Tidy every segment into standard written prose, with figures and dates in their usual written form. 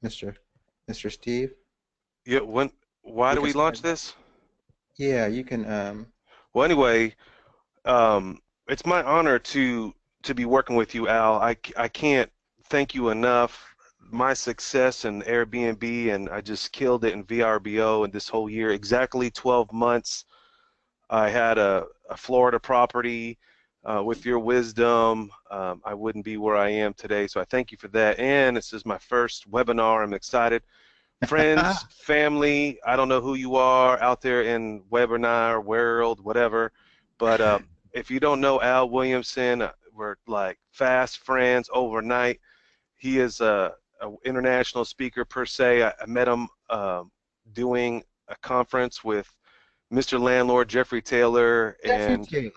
Mr. Mr. Steve. Yeah, why You do can we launch start. this? Yeah, you can. Well, anyway, it's my honor to be working with you, Al. I can't thank you enough. My success in Airbnb, and I just killed it in VRBO in this whole year. Exactly 12 months. I had a Florida property. With your wisdom, I wouldn't be where I am today. So I thank you for that. And this is my first webinar. I'm excited. Friends, family, I don't know who you are out there in webinar world, whatever, but if you don't know Al Williamson, we're like fast friends overnight. He is a international speaker per se. I met him doing a conference with Mr. Landlord Jeffrey Taylor, Jeffrey and Taylor.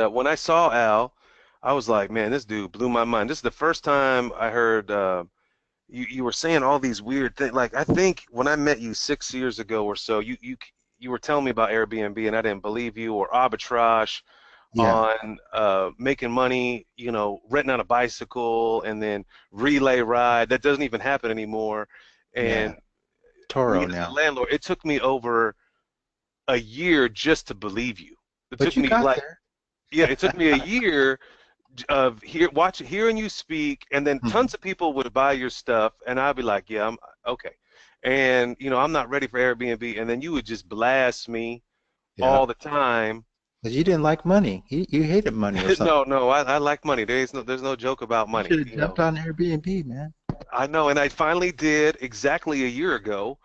when I saw Al, I was like, man, this dude blew my mind. This is the first time I heard. You were saying all these weird things. Like I think when I met you 6 years ago or so, you were telling me about Airbnb and I didn't believe you, or arbitrage Yeah, on making money, renting out a bicycle and then relay ride. That doesn't even happen anymore. yeah. And me Toro as the now. landlord, it took me over a year just to believe you. It But took you me got like, there. yeah, it took me a year of hearing you speak, and then Mhm. tons of people would buy your stuff, and I'd be like, yeah, I'm okay, and I'm not ready for Airbnb, and then you would just blast me Yeah. all the time. Because you didn't like money. You hated money or something. No, no, I like money. There's no joke about You should money. have jumped on Airbnb, man. I know, and I finally did exactly a year ago.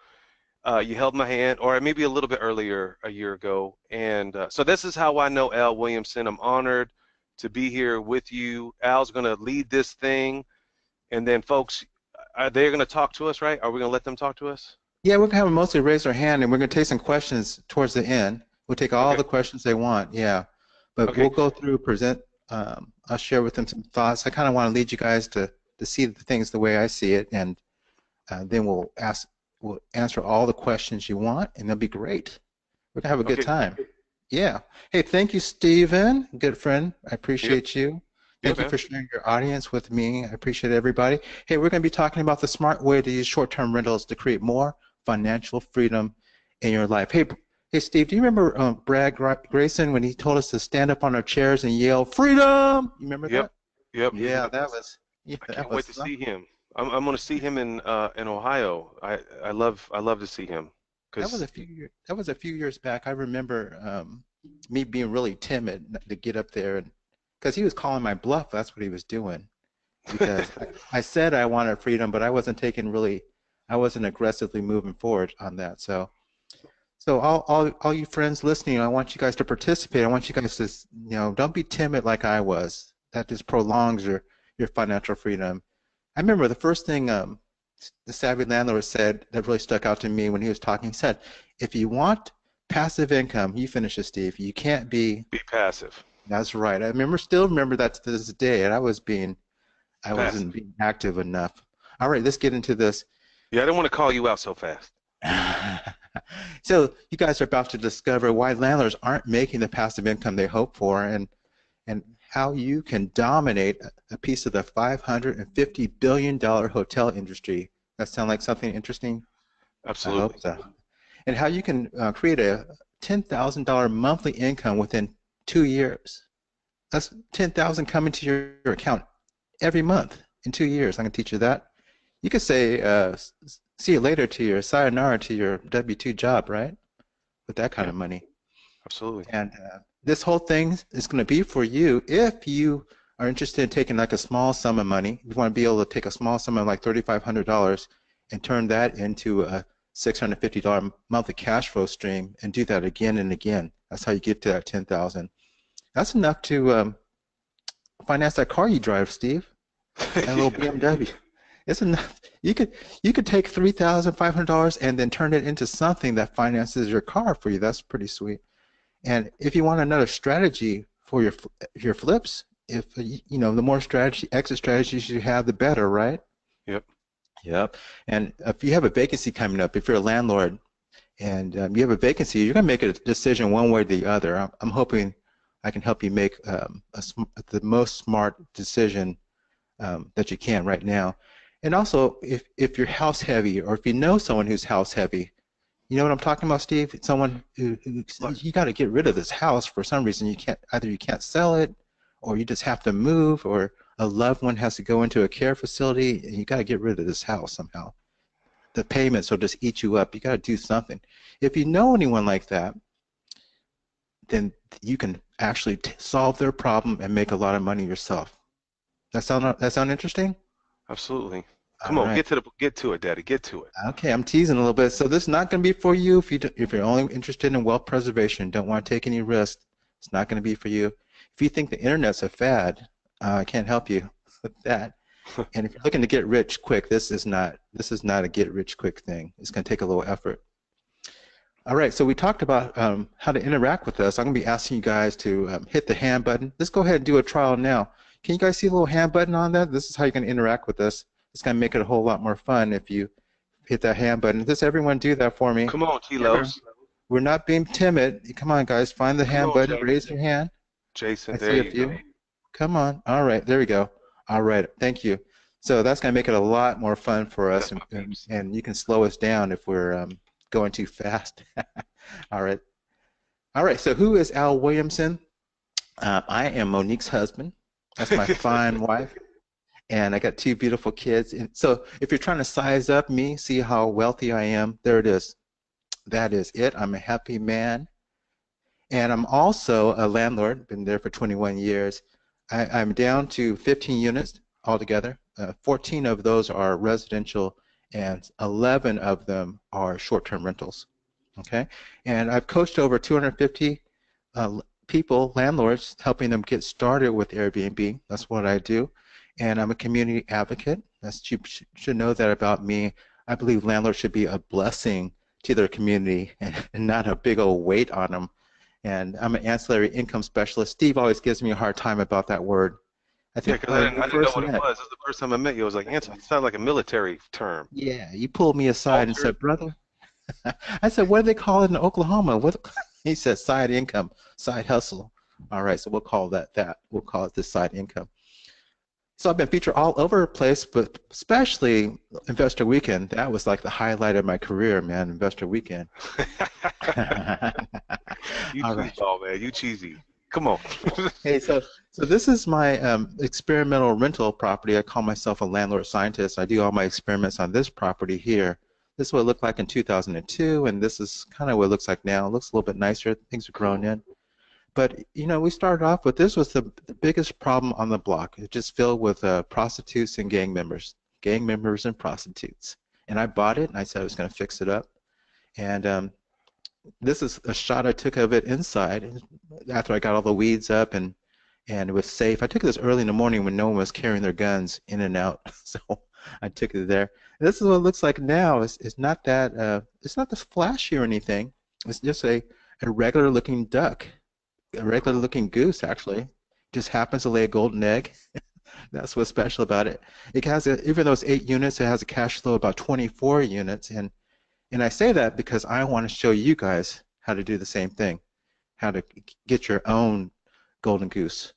You held my hand, or maybe a little bit earlier, a year ago, and so this is how I know Al Williamson. I'm honored to be here with you. Al's going to lead this thing. And then, folks, are they going to talk to us, right? Are we going to let them talk to us? Yeah, we're gonna have them mostly raise their hand, and we're gonna take some questions towards the end. We'll take all Okay. the questions they want. Yeah, but Okay. we'll go through, present. I'll share with them some thoughts. I kind of want to lead you guys to see the things the way I see it, and then we'll answer all the questions you want, and it'll be great. We're gonna have a good Okay. time. Yeah. Hey, thank you, Stephen, good friend. I Yep. appreciate you. Yep, Thank you man. for sharing your audience with me. I appreciate everybody. Hey, we're going to be talking about the smart way to use short-term rentals to create more financial freedom in your life. Hey, Steve, do you remember Grayson when he told us to stand up on our chairs and yell "Freedom"? You remember Yep. that? Yep. He's Yeah, gonna. yeah, I that can't was wait to something. see him. I'm going to see him in Ohio. I love to see him because That was a few years back. I remember me being really timid to get up there, and because he was calling my bluff. That's what he was doing. Because I said I wanted freedom, but I wasn't aggressively moving forward on that. So all you friends listening, I want you guys to participate. I want you guys to, don't be timid like I was. That just prolongs your financial freedom. I remember the first thing the savvy landlord said that really stuck out to me when he was talking. He said, if you want passive income, you finish it, Steve. You can't be. be passive. That's right. Still remember that to this day, and I wasn't Passive. being active enough. All right, let's get into this. Yeah, I don't want to call you out so fast. So you guys are about to discover why landlords aren't making the passive income they hope for, and how you can dominate a piece of the $550 billion hotel industry. That sound like something interesting? I Absolutely. hope so. And how you can create a $10,000 monthly income within 2 years. That's 10,000 coming to your account every month in 2 years. I'm going to teach you that. You could say, see you later to your sayonara to your W-2 job, right? With that kind Yeah, of money. absolutely. And this whole thing is going to be for you if you are interested in taking like a small sum of money. You want to be able to take a small sum of like $3,500 and turn that into a $650 monthly cash flow stream and do that again and again. That's how you get to that 10,000. That's enough to finance that car you drive, Steve. That little Yeah. BMW. It's enough. You could take $3,500 and then turn it into something that finances your car for you. That's pretty sweet. And if you want another strategy for your flips, if the more exit strategies you have, the better, right? Yep. Yep. And if you have a vacancy coming up, if you're a landlord and you have a vacancy, you're going to make a decision one way or the other. I'm hoping I can help you make the most smart decision that you can right now. And also, if you're house heavy, or if you know someone who's house heavy, you know what I'm talking about, Steve? Someone who Right. you got to get rid of this house for some reason. You can't, either you can't sell it, or you just have to move, or a loved one has to go into a care facility, and you got to get rid of this house somehow. The payments will just eat you up. You got to do something. If you know anyone like that, then you can actually solve their problem and make a lot of money yourself. That sound interesting? Absolutely. All Come on, right. get to it, Daddy. Get to it. Okay, I'm teasing a little bit. So this is not going to be for you if you're only interested in wealth preservation, don't want to take any risks. It's not going to be for you. If you think the internet's a fad, I can't help you with that. And if you're looking to get rich quick, this is not a get rich quick thing. It's going to take a little effort. All right, so we talked about how to interact with us. I'm going to be asking you guys to hit the hand button. Let's go ahead and do a trial now. Can you guys see the little hand button on that? This is how you can interact with us. It's going to make it a whole lot more fun if you hit that hand button. Does everyone do that for me? Come on, Remember, Kilos. we're not being timid. Come on, guys, find the Come hand on, button, Jason. raise your hand. Jason, I there see a you go. few. Come on. All right, there we go. All right, thank you. So that's going to make it a lot more fun for us, That's my peeps. and you can slow us down if we're going too fast. All right. All right, so who is Al Williamson? I am Monique's husband. That's my fine wife. And I got two beautiful kids. And so if you're trying to size up me, see how wealthy I am, there it is. That is it. I'm a happy man. And I'm also a landlord, been there for 21 years. I'm down to 15 units altogether. 14 of those are residential and 11 of them are short-term rentals. Okay, and I've coached over 250 people, landlords, helping them get started with Airbnb. That's what I do. And I'm a community advocate. You should know that about me. I believe landlords should be a blessing to their community and not a big old weight on them. And I'm an ancillary income specialist. Steve always gives me a hard time about that word. I Yeah, think because when we I didn't know first what it met, was. This is the first time I met you. I was like, answer. It sounded like a military term. yeah, you pulled me aside and Altered. said, brother, I said, what do they call it in Oklahoma? What? He said, side income, side hustle. All right, so we'll call that. We'll call it the side income. So I've been featured all over the place, but especially Investor Weekend. That was like the highlight of my career, man, Investor Weekend. You All right. cheeseball, man. You cheesy. Come on. Hey, so this is my experimental rental property. I call myself a landlord scientist. I do all my experiments on this property here. This is what it looked like in 2002, and this is kind of what it looks like now. It looks a little bit nicer. Things are growing Cool. in. But, we started off with this was the biggest problem on the block. It just filled with prostitutes and gang members and prostitutes. And I bought it, and I said I was going to fix it up. And this is a shot I took of it inside after I got all the weeds up and it was safe. I took this early in the morning when no one was carrying their guns in and out, so I took it there. And this is what it looks like now. It's not that it's not this flashy or anything. It's just a regular looking duck, a regular Cool. looking goose actually. Just happens to lay a golden egg. That's what's special about it. It has even though it's 8 units, it has a cash flow of about 24 units, and I say that because I want to show you guys how to do the same thing, how to get your own golden goose.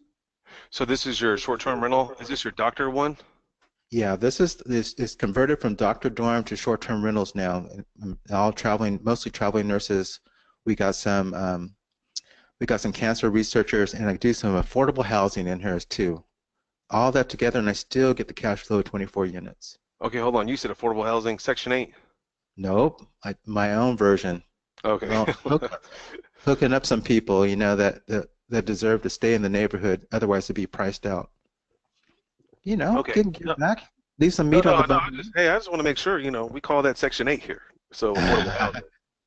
So this is your short-term rental? Is this your doctor one? Yeah, this is converted from doctor dorm to short-term rentals now. All traveling, mostly traveling nurses. We got some cancer researchers, and I do some affordable housing in here too. All that together, and I still get the cash flow of 24 units. Okay, hold on. You said affordable housing, Section 8? Nope, my own version. Okay. Well, hooking up some people, that deserve to stay in the neighborhood, otherwise they'd be priced out. Okay. Give No, back, leave some no, meat on no, the no. bone. I just want to make sure, we call that Section 8 here. So affordable housing.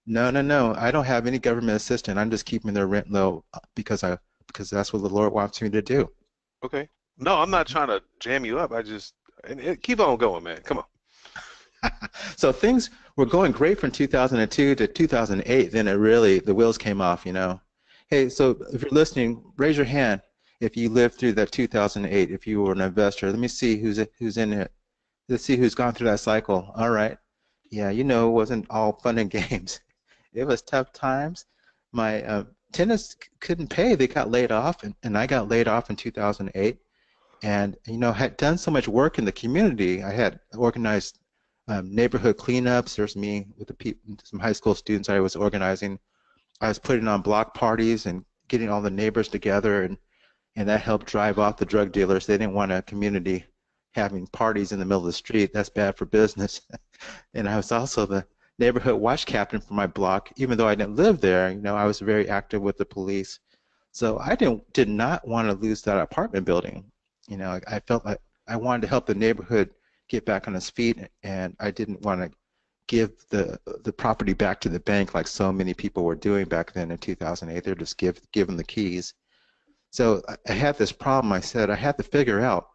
No, no, no. I don't have any government assistance. I'm just keeping their rent low because that's what the Lord wants me to do. Okay. No, I'm not trying to jam you up. Keep on going, man. Come on. So things were going great from 2002 to 2008. Then the wheels came off. Hey, so if you're listening, raise your hand if you lived through that 2008. If you were an investor, let me see who's in it. Let's see who's gone through that cycle. All right. Yeah, it wasn't all fun and games. It was tough times. My tenants couldn't pay. They got laid off, and I got laid off in 2008. and had done so much work in the community. I had organized neighborhood cleanups. There's me with some high school students I was organizing. I was putting on block parties and getting all the neighbors together, and that helped drive off the drug dealers. They didn't want a community having parties in the middle of the street. That's bad for business. And I was also the neighborhood watch captain for my block. Even though I didn't live there, I was very active with the police. So I did not want to lose that apartment building. I felt like I wanted to help the neighborhood get back on its feet, and I didn't want to give the property back to the bank like so many people were doing back then in 2008. They're just give them the keys. So I had this problem. I said I had to figure out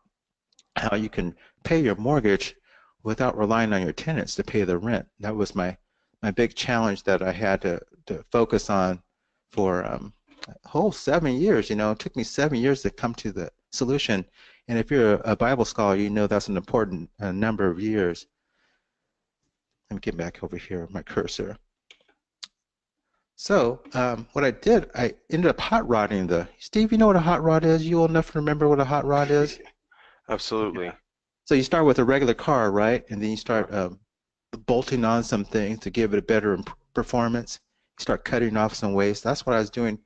how you can pay your mortgage without relying on your tenants to pay the rent. That was my big challenge that I had to focus on for a whole 7 years. It took me 7 years to come to the solution. And if you're a Bible scholar, that's an important number of years. Let me get back over here with my cursor. So what I did, I ended up hot rodding Steve, you know what a hot rod is? You old enough to remember what a hot rod is? Absolutely. Yeah. So you start with a regular car, right? And then you start bolting on some things to give it a better performance. You start cutting off some waste. That's what I was doing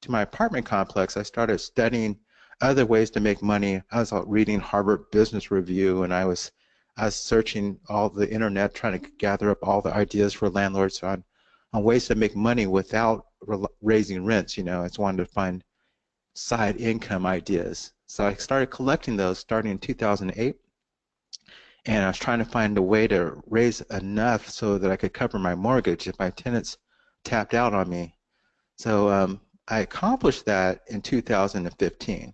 to my apartment complex. I started studying other ways to make money. I was reading Harvard Business Review, and I was searching all the internet, trying to gather up all the ideas for landlords on ways to make money without raising rents. I just wanted to find side income ideas. So I started collecting those starting in 2008, and I was trying to find a way to raise enough so that I could cover my mortgage if my tenants tapped out on me. So I accomplished that in 2015.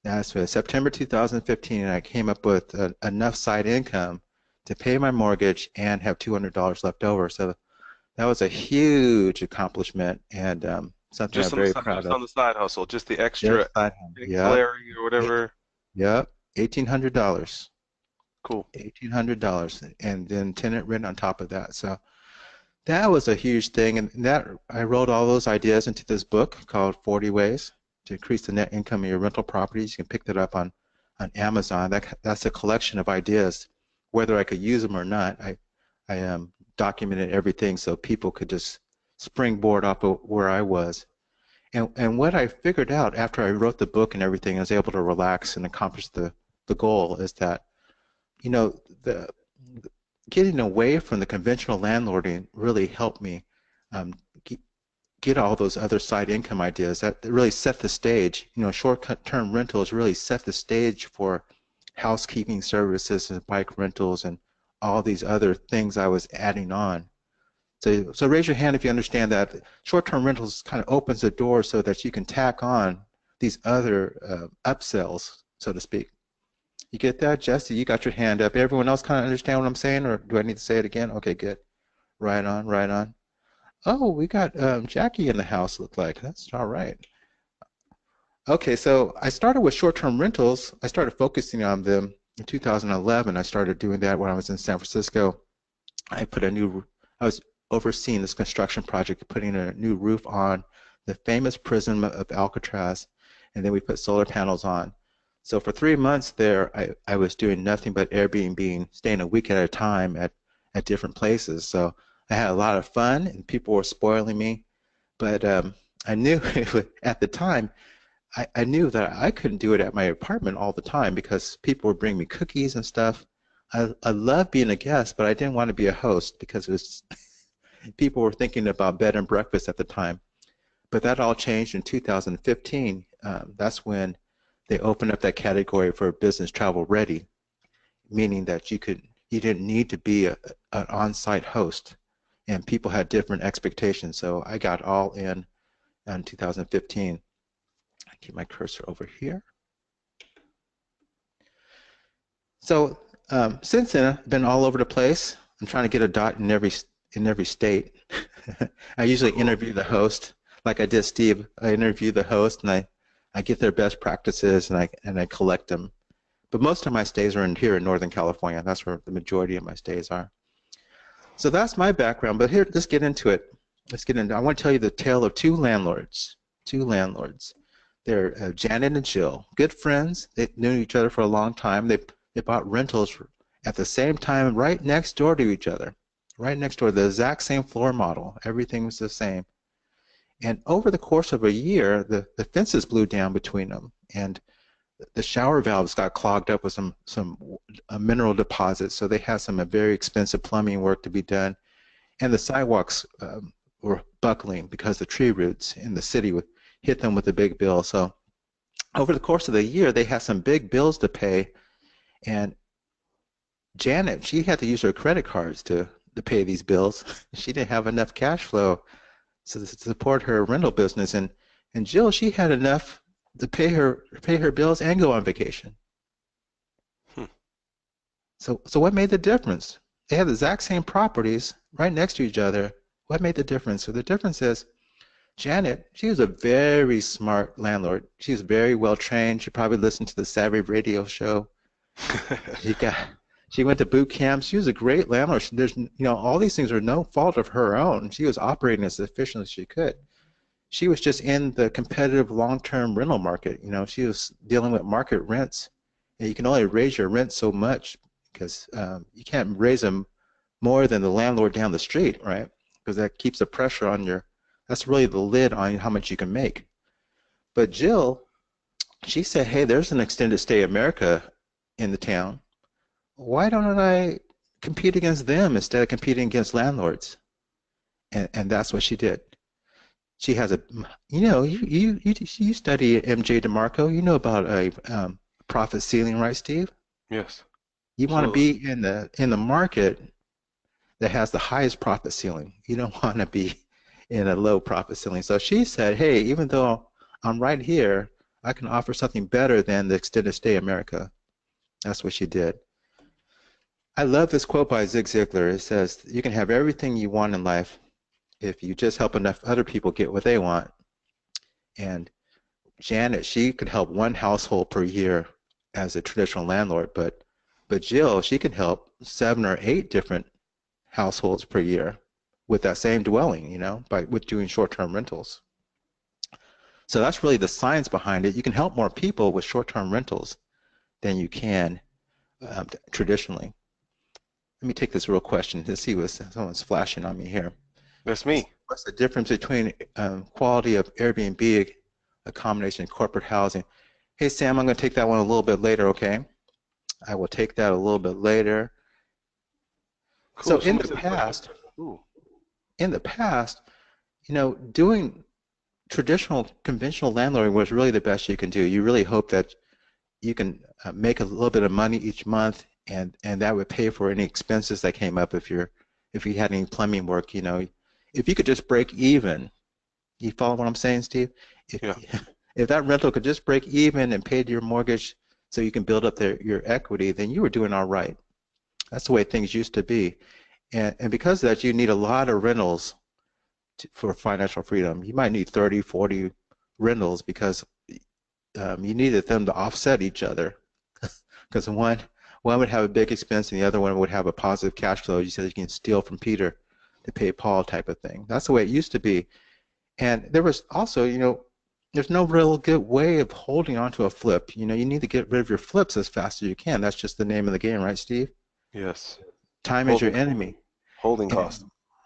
That's September 2015, and I came up with enough side income to pay my mortgage and have $200 left over. So that was a huge accomplishment, and something I'm very proud of. Just on the side hustle, just the extra ancillary or whatever. Yep, $1,800. Cool. $1,800, and then tenant rent on top of that. So that was a huge thing, and that I wrote all those ideas into this book called 40 Ways to Increase the Net Income of Your Rental Properties. You can pick that up on Amazon. That's a collection of ideas. Whether I could use them or not, I documented everything so people could just springboard off of where I was. And what I figured out after I wrote the book and everything, I was able to relax and accomplish the goal, is that the getting away from the conventional landlording really helped me get all those other side income ideas that really set the stage. Short-term rentals really set the stage for housekeeping services and bike rentals and all these other things I was adding on. So raise your hand if you understand that short-term rentals kind of opens the door so that you can tack on these other upsells, so to speak. You get that? Jesse, you got your hand up. Everyone else kind of understand what I'm saying, or do I need to say it again? Okay, good. Right on, right on. Oh, we got Jackie in the house, look like. That's all right. Okay, so I started with short-term rentals. I started focusing on them in 2011. I started doing that when I was in San Francisco. I was overseeing this construction project, putting a new roof on the famous prison of Alcatraz, and then we put solar panels on. So for 3 months there, I was doing nothing but Airbnb, staying a week at a time at different places. So I had a lot of fun, and people were spoiling me. But I knew at the time, I knew that I couldn't do it at my apartment all the time because people would bring me cookies and stuff. I love being a guest, but I didn't want to be a host because it was people were thinking about bed and breakfast at the time. But that all changed in 2015. That's when they opened up that category for business travel ready, meaning that you didn't need to be an on-site host, and people had different expectations. So I got all in 2015. I keep my cursor over here. So since then, I've been all over the place. I'm trying to get a dot in every state. I usually interview the host, like I did Steve. I interview the host, and I get their best practices, and I collect them. But most of my stays are here in Northern California. That's where the majority of my stays are. So that's my background. But here, let's get into it. I want to tell you the tale of two landlords. They're Janet and Jill, good friends. They knew each other for a long time. They bought rentals at the same time, right next door to each other, right next door, the exact same floor model. Everything was the same. And over the course of a year, the fences blew down between them, and the shower valves got clogged up with some mineral deposits. So they had some very expensive plumbing work to be done, and the sidewalks were buckling because the tree roots in the city would hit them with a big bill. So over the course of the year, they had some big bills to pay, and Janet, she had to use her credit cards to pay these bills. She didn't have enough cash flow to support her rental business, and Jill, she had enough to pay her bills and go on vacation. Hmm. So what made the difference? They had the exact same properties right next to each other. What made the difference? So the difference is Janet, she was a very smart landlord. She was very well trained. She probably listened to the Savvy radio show. She got she went to boot camp. She was a great landlord. There's all these things are no fault of her own. She was operating as efficiently as she could. She was just in the competitive long-term rental market. She was dealing with market rents, and you can only raise your rent so much because you can't raise them more than the landlord down the street, right? Because that keeps the pressure on your. That's really the lid on how much you can make. But Jill, she said, "Hey, there's an extended stay America in the town. Why don't I compete against them instead of competing against landlords?" And that's what she did. She has you study MJ DeMarco. You know about a profit ceiling, right, Steve? Yes, You want to absolutely. be in the market that has the highest profit ceiling. You don't want to be in a low profit ceiling. So she said, hey, even though I'm right here, I can offer something better than the extended stay America. That's what she did. I love this quote by Zig Ziglar. It says, you can have everything you want in life if you just help enough other people get what they want. And Janet, she could help one household per year as a traditional landlord, but Jill, she could help 7 or 8 different households per year with that same dwelling, with doing short-term rentals. So that's really the science behind it. You can help more people with short-term rentals than you can traditionally. Let me take this real question to see what someone's flashing on me here. That's me. What's the difference between quality of Airbnb accommodation and corporate housing? Hey, Sam, I'm going to take that one a little bit later, okay? I will take that a little bit later. So Cool. Someone said questions. Ooh. in the past, doing traditional conventional landlording was really the best you can do. You really hope that you can make a little bit of money each month, and that would pay for any expenses that came up if you had any plumbing work. If you could just break even. You follow what I'm saying, Steve? If Yeah. if that rental could just break even and pay your mortgage so you can build up your equity, then you were doing all right. That's the way things used to be. And because of that, you need a lot of rentals for financial freedom. You might need 30, 40 rentals because you needed them to offset each other. Because one would have a big expense and the other one would have a positive cash flow. You said you can steal from Peter to pay Paul type of thing. That's the way it used to be. And there was also, there's no real good way of holding on to a flip. You need to get rid of your flips as fast as you can. That's just the name of the game, right, Steve? Yes. Time is your Holding enemy. holding And cost.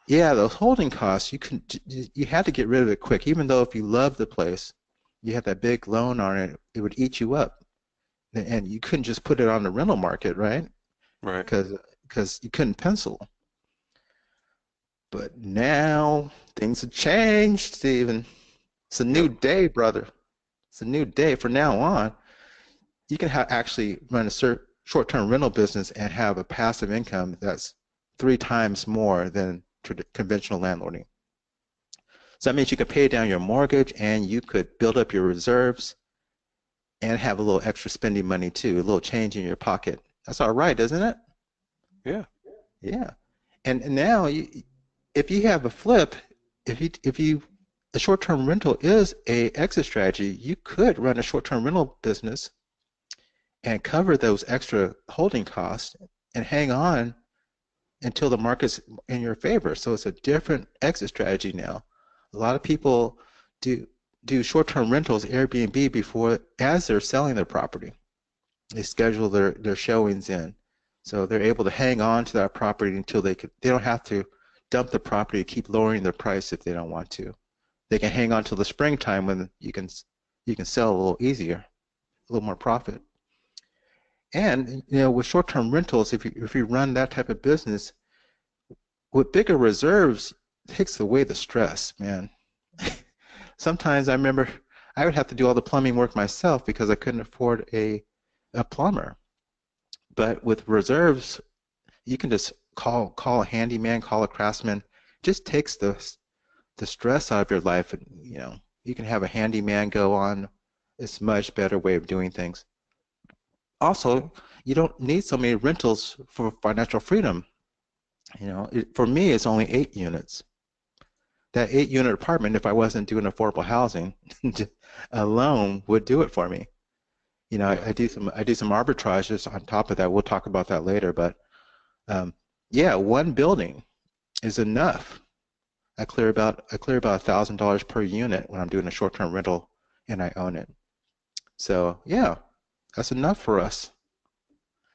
yeah, those holding costs, you had to get rid of it quick. Even though if you loved the place, you had that big loan on it, it would eat you up. And you couldn't just put it on the rental market, right? Right. Because you couldn't pencil. But now things have changed, Stephen. It's a new Yep. day, brother. It's a new day. From now on, you can actually run a short-term rental business and have a passive income that's 3 times more than conventional landlording. So that means you could pay down your mortgage and you could build up your reserves and have a little extra spending money too, a little change in your pocket. That's all right, isn't it? Yeah. Yeah. And now, if you have a flip, if you a short-term rental is a exit strategy, you could run a short-term rental business and cover those extra holding costs and hang on until the market's in your favor. So it's a different exit strategy now. A lot of people do. do short-term rentals, Airbnb, before as they're selling their property. They schedule their showings in. So they're able to hang on to that property until they don't have to dump the property, keep lowering their price if they don't want to. They can hang on till the springtime when you can sell a little easier, a little more profit. And with short-term rentals, if you run that type of business with bigger reserves, it takes away the stress, man. Sometimes I remember I would have to do all the plumbing work myself because I couldn't afford a plumber. But with reserves, you can just call a handyman, call a craftsman. Just takes the stress out of your life, and you can have a handyman go on. It's a much better way of doing things. Also, you don't need so many rentals for financial freedom. For me, it's only 8 units. That 8 unit apartment, if I wasn't doing affordable housing alone, would do it for me. Yeah. I do some arbitrages on top of that. We'll talk about that later, but yeah, one building is enough. I clear about $1,000 per unit when I'm doing a short-term rental and I own it. So yeah, that's enough for us.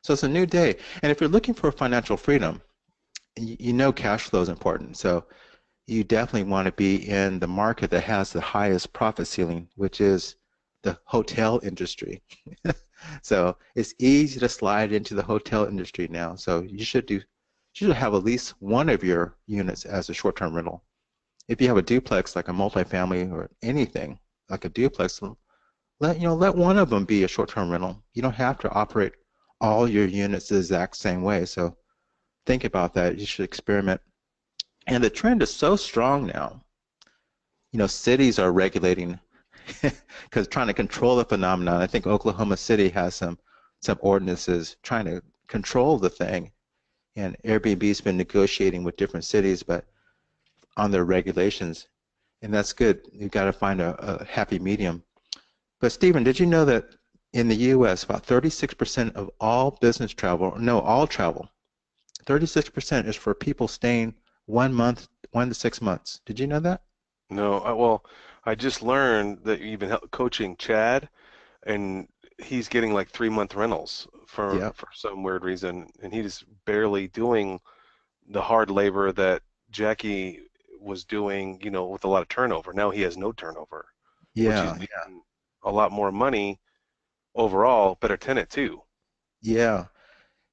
So it's a new day. And if you're looking for financial freedom, you know cash flow is important. So you definitely want to be in the market that has the highest profit ceiling, which is the hotel industry. So it's easy to slide into the hotel industry now. So you should have at least one of your units as a short-term rental. If you have a duplex, like a multifamily or anything like a duplex, let one of them be a short-term rental. You don't have to operate all your units the exact same way. So think about that. You should experiment. And the trend is so strong now. Cities are regulating because trying to control the phenomenon. I think Oklahoma City has some ordinances trying to control the thing, and Airbnb's been negotiating with different cities, but on their regulations, and that's good. You've got to find a happy medium. But Stephen, did you know that in the U.S., about 36% of all business travel, no, all travel, 36% is for people staying 1 month, 1 to 6 months. Did you know that? No, well, I just learned that you've been coaching Chad, and he's getting like 3 month rentals for Yeah. some weird reason, and he's barely doing the hard labor that Jackie was doing, with a lot of turnover. Now he has no turnover, which he's Yeah. making a lot more money overall, better tenant too. Yeah.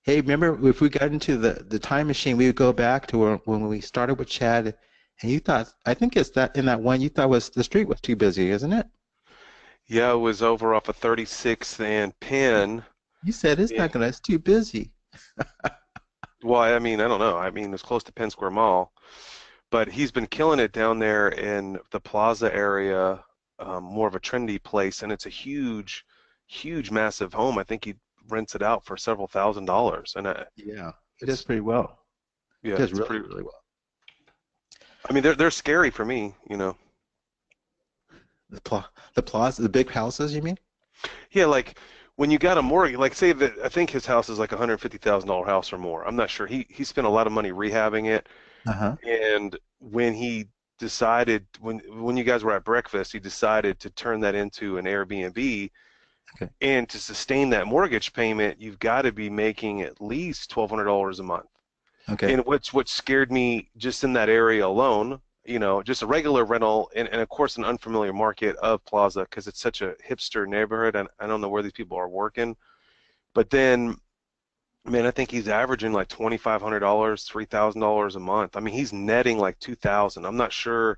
Hey, remember if we got into the time machine, we would go back to when we started with Chad, and you thought, I think it's that in that one you thought was the street was too busy, isn't it? Yeah, it was over off of 36th and Penn. You said Yeah. it's too busy. Well, I mean, I don't know. I mean, it's close to Penn Square Mall, but he's been killing it down there in the Plaza area, more of a trendy place, and it's a huge, huge, massive home. I think he rents it out for several $1,000s, and Yeah, it does it's pretty well. It yeah, does it's really, pretty. really well. I mean, they're scary for me. The plaza, the big houses, you mean? Yeah, like when you got a mortgage, like say that I think his house is like a $150,000 house or more. I'm not sure. He spent a lot of money rehabbing it, Uh-huh. and when he decided when you guys were at breakfast, he decided to turn that into an Airbnb. Okay. And to sustain that mortgage payment, you've got to be making at least $1,200 a month. Okay. And what scared me just in that area alone, just a regular rental and of course an unfamiliar market of Plaza because it's such a hipster neighborhood and I don't know where these people are working. But then, man, I think he's averaging like $2,500, $3,000 a month. I mean, he's netting like 2,000. I'm not sure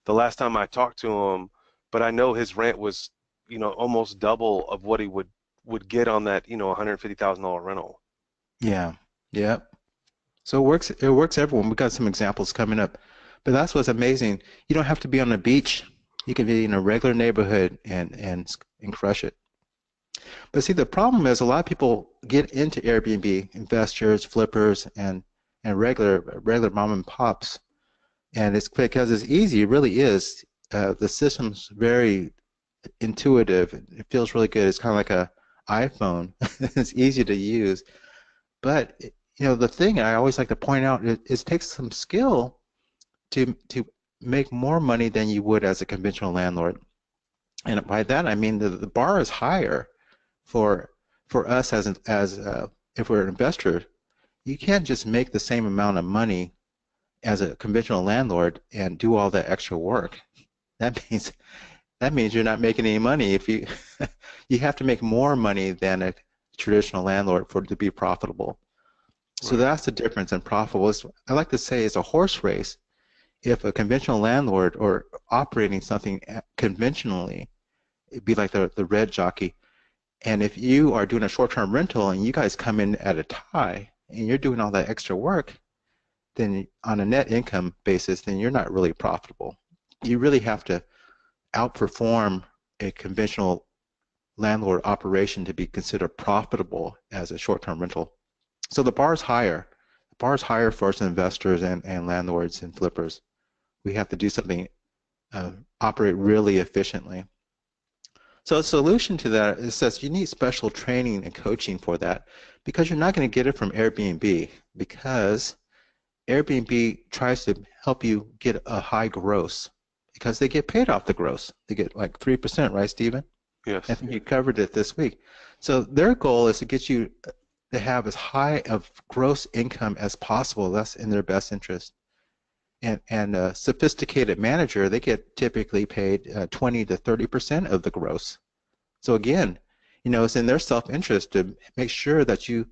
the last time I talked to him, but I know his rent was, almost double of what he would get on that, $150,000 rental. Yeah. Yeah. So it works everyone. We got some examples coming up. But that's what's amazing. You don't have to be on the beach. You can be in a regular neighborhood and crush it. But see, the problem is a lot of people get into Airbnb, investors, flippers, and regular mom and pops, and it's because it's easy. It really is. The system's very intuitive. It feels really good. It's kind of like a iPhone. It's easy to use. But the thing I always like to point out is it takes some skill to make more money than you would as a conventional landlord. And by that I mean the bar is higher for us if we're an investor. You can't just make the same amount of money as a conventional landlord and do all that extra work. That means you're not making any money. If you you have to make more money than a traditional landlord for it to be profitable. So Right. that's the difference in profitable. I like to say it's a horse race. If a conventional landlord or operating something conventionally, it'd be like the red jockey. And if you are doing a short-term rental and you guys come in at a tie and you're doing all that extra work, then on a net income basis, then you're not really profitable. You really have to outperform a conventional landlord operation to be considered profitable as a short-term rental. So the bar is higher. The bar is higher for us investors and landlords and flippers. We have to do something, operate really efficiently. So a solution to that is that you need special training and coaching for that because you're not going to get it from Airbnb because Airbnb tries to help you get a high gross because they get paid off the gross. They get like 3%, right, Stephen? I Yes. think you covered it this week. So their goal is to get you to have as high of gross income as possible. That's in their best interest. And a sophisticated manager, they get typically paid 20 to 30% of the gross. So again, it's in their self-interest to make sure that you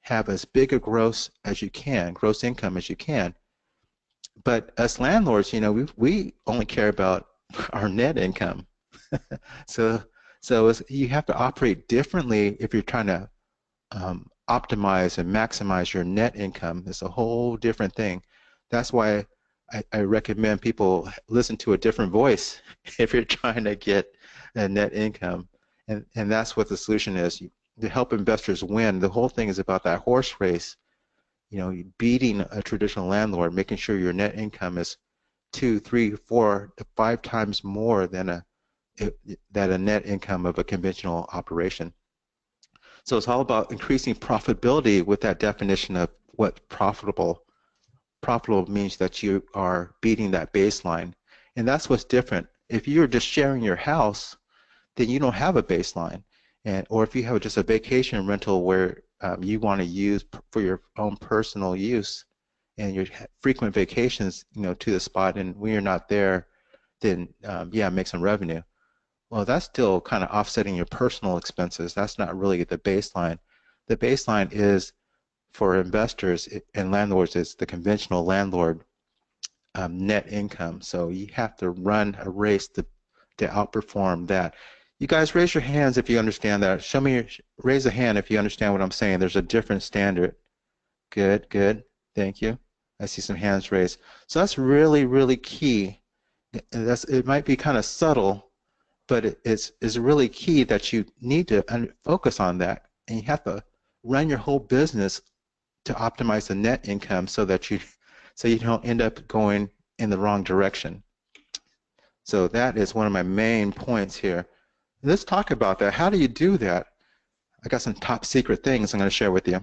have as big a gross as you can, gross income as you can. But as landlords, we only care about our net income. So you have to operate differently if you're trying to optimize and maximize your net income. It's a whole different thing. That's why I recommend people listen to a different voice if you're trying to get a net income. And that's what the solution is. To help investors win, the whole thing is about that horse race, beating a traditional landlord, making sure your net income is 2, 3, 4 to 5 times more than a net income of a conventional operation. So it's all about increasing profitability with that definition of what profitable. Profitable means that you are beating that baseline. And that's what's different. If you're just sharing your house, then you don't have a baseline. Or if you have just a vacation rental where you want to use for your own personal use and your frequent vacations, to the spot, and when you're not there, then yeah, make some revenue. Well, that's still kind of offsetting your personal expenses. That's not really the baseline. The baseline is for investors and landlords is the conventional landlord net income. So you have to run a race to outperform that. You guys raise your hands if you understand that. Raise a hand if you understand what I'm saying. There's a different standard. Good, good. Thank you. I see some hands raised. So that's really, really key. It might be kind of subtle, but it's really key that you need to focus on that, and you have to run your whole business to optimize the net income so you don't end up going in the wrong direction. So that is one of my main points here. Let's talk about that. How do you do that? I got some top secret things I'm going to share with you.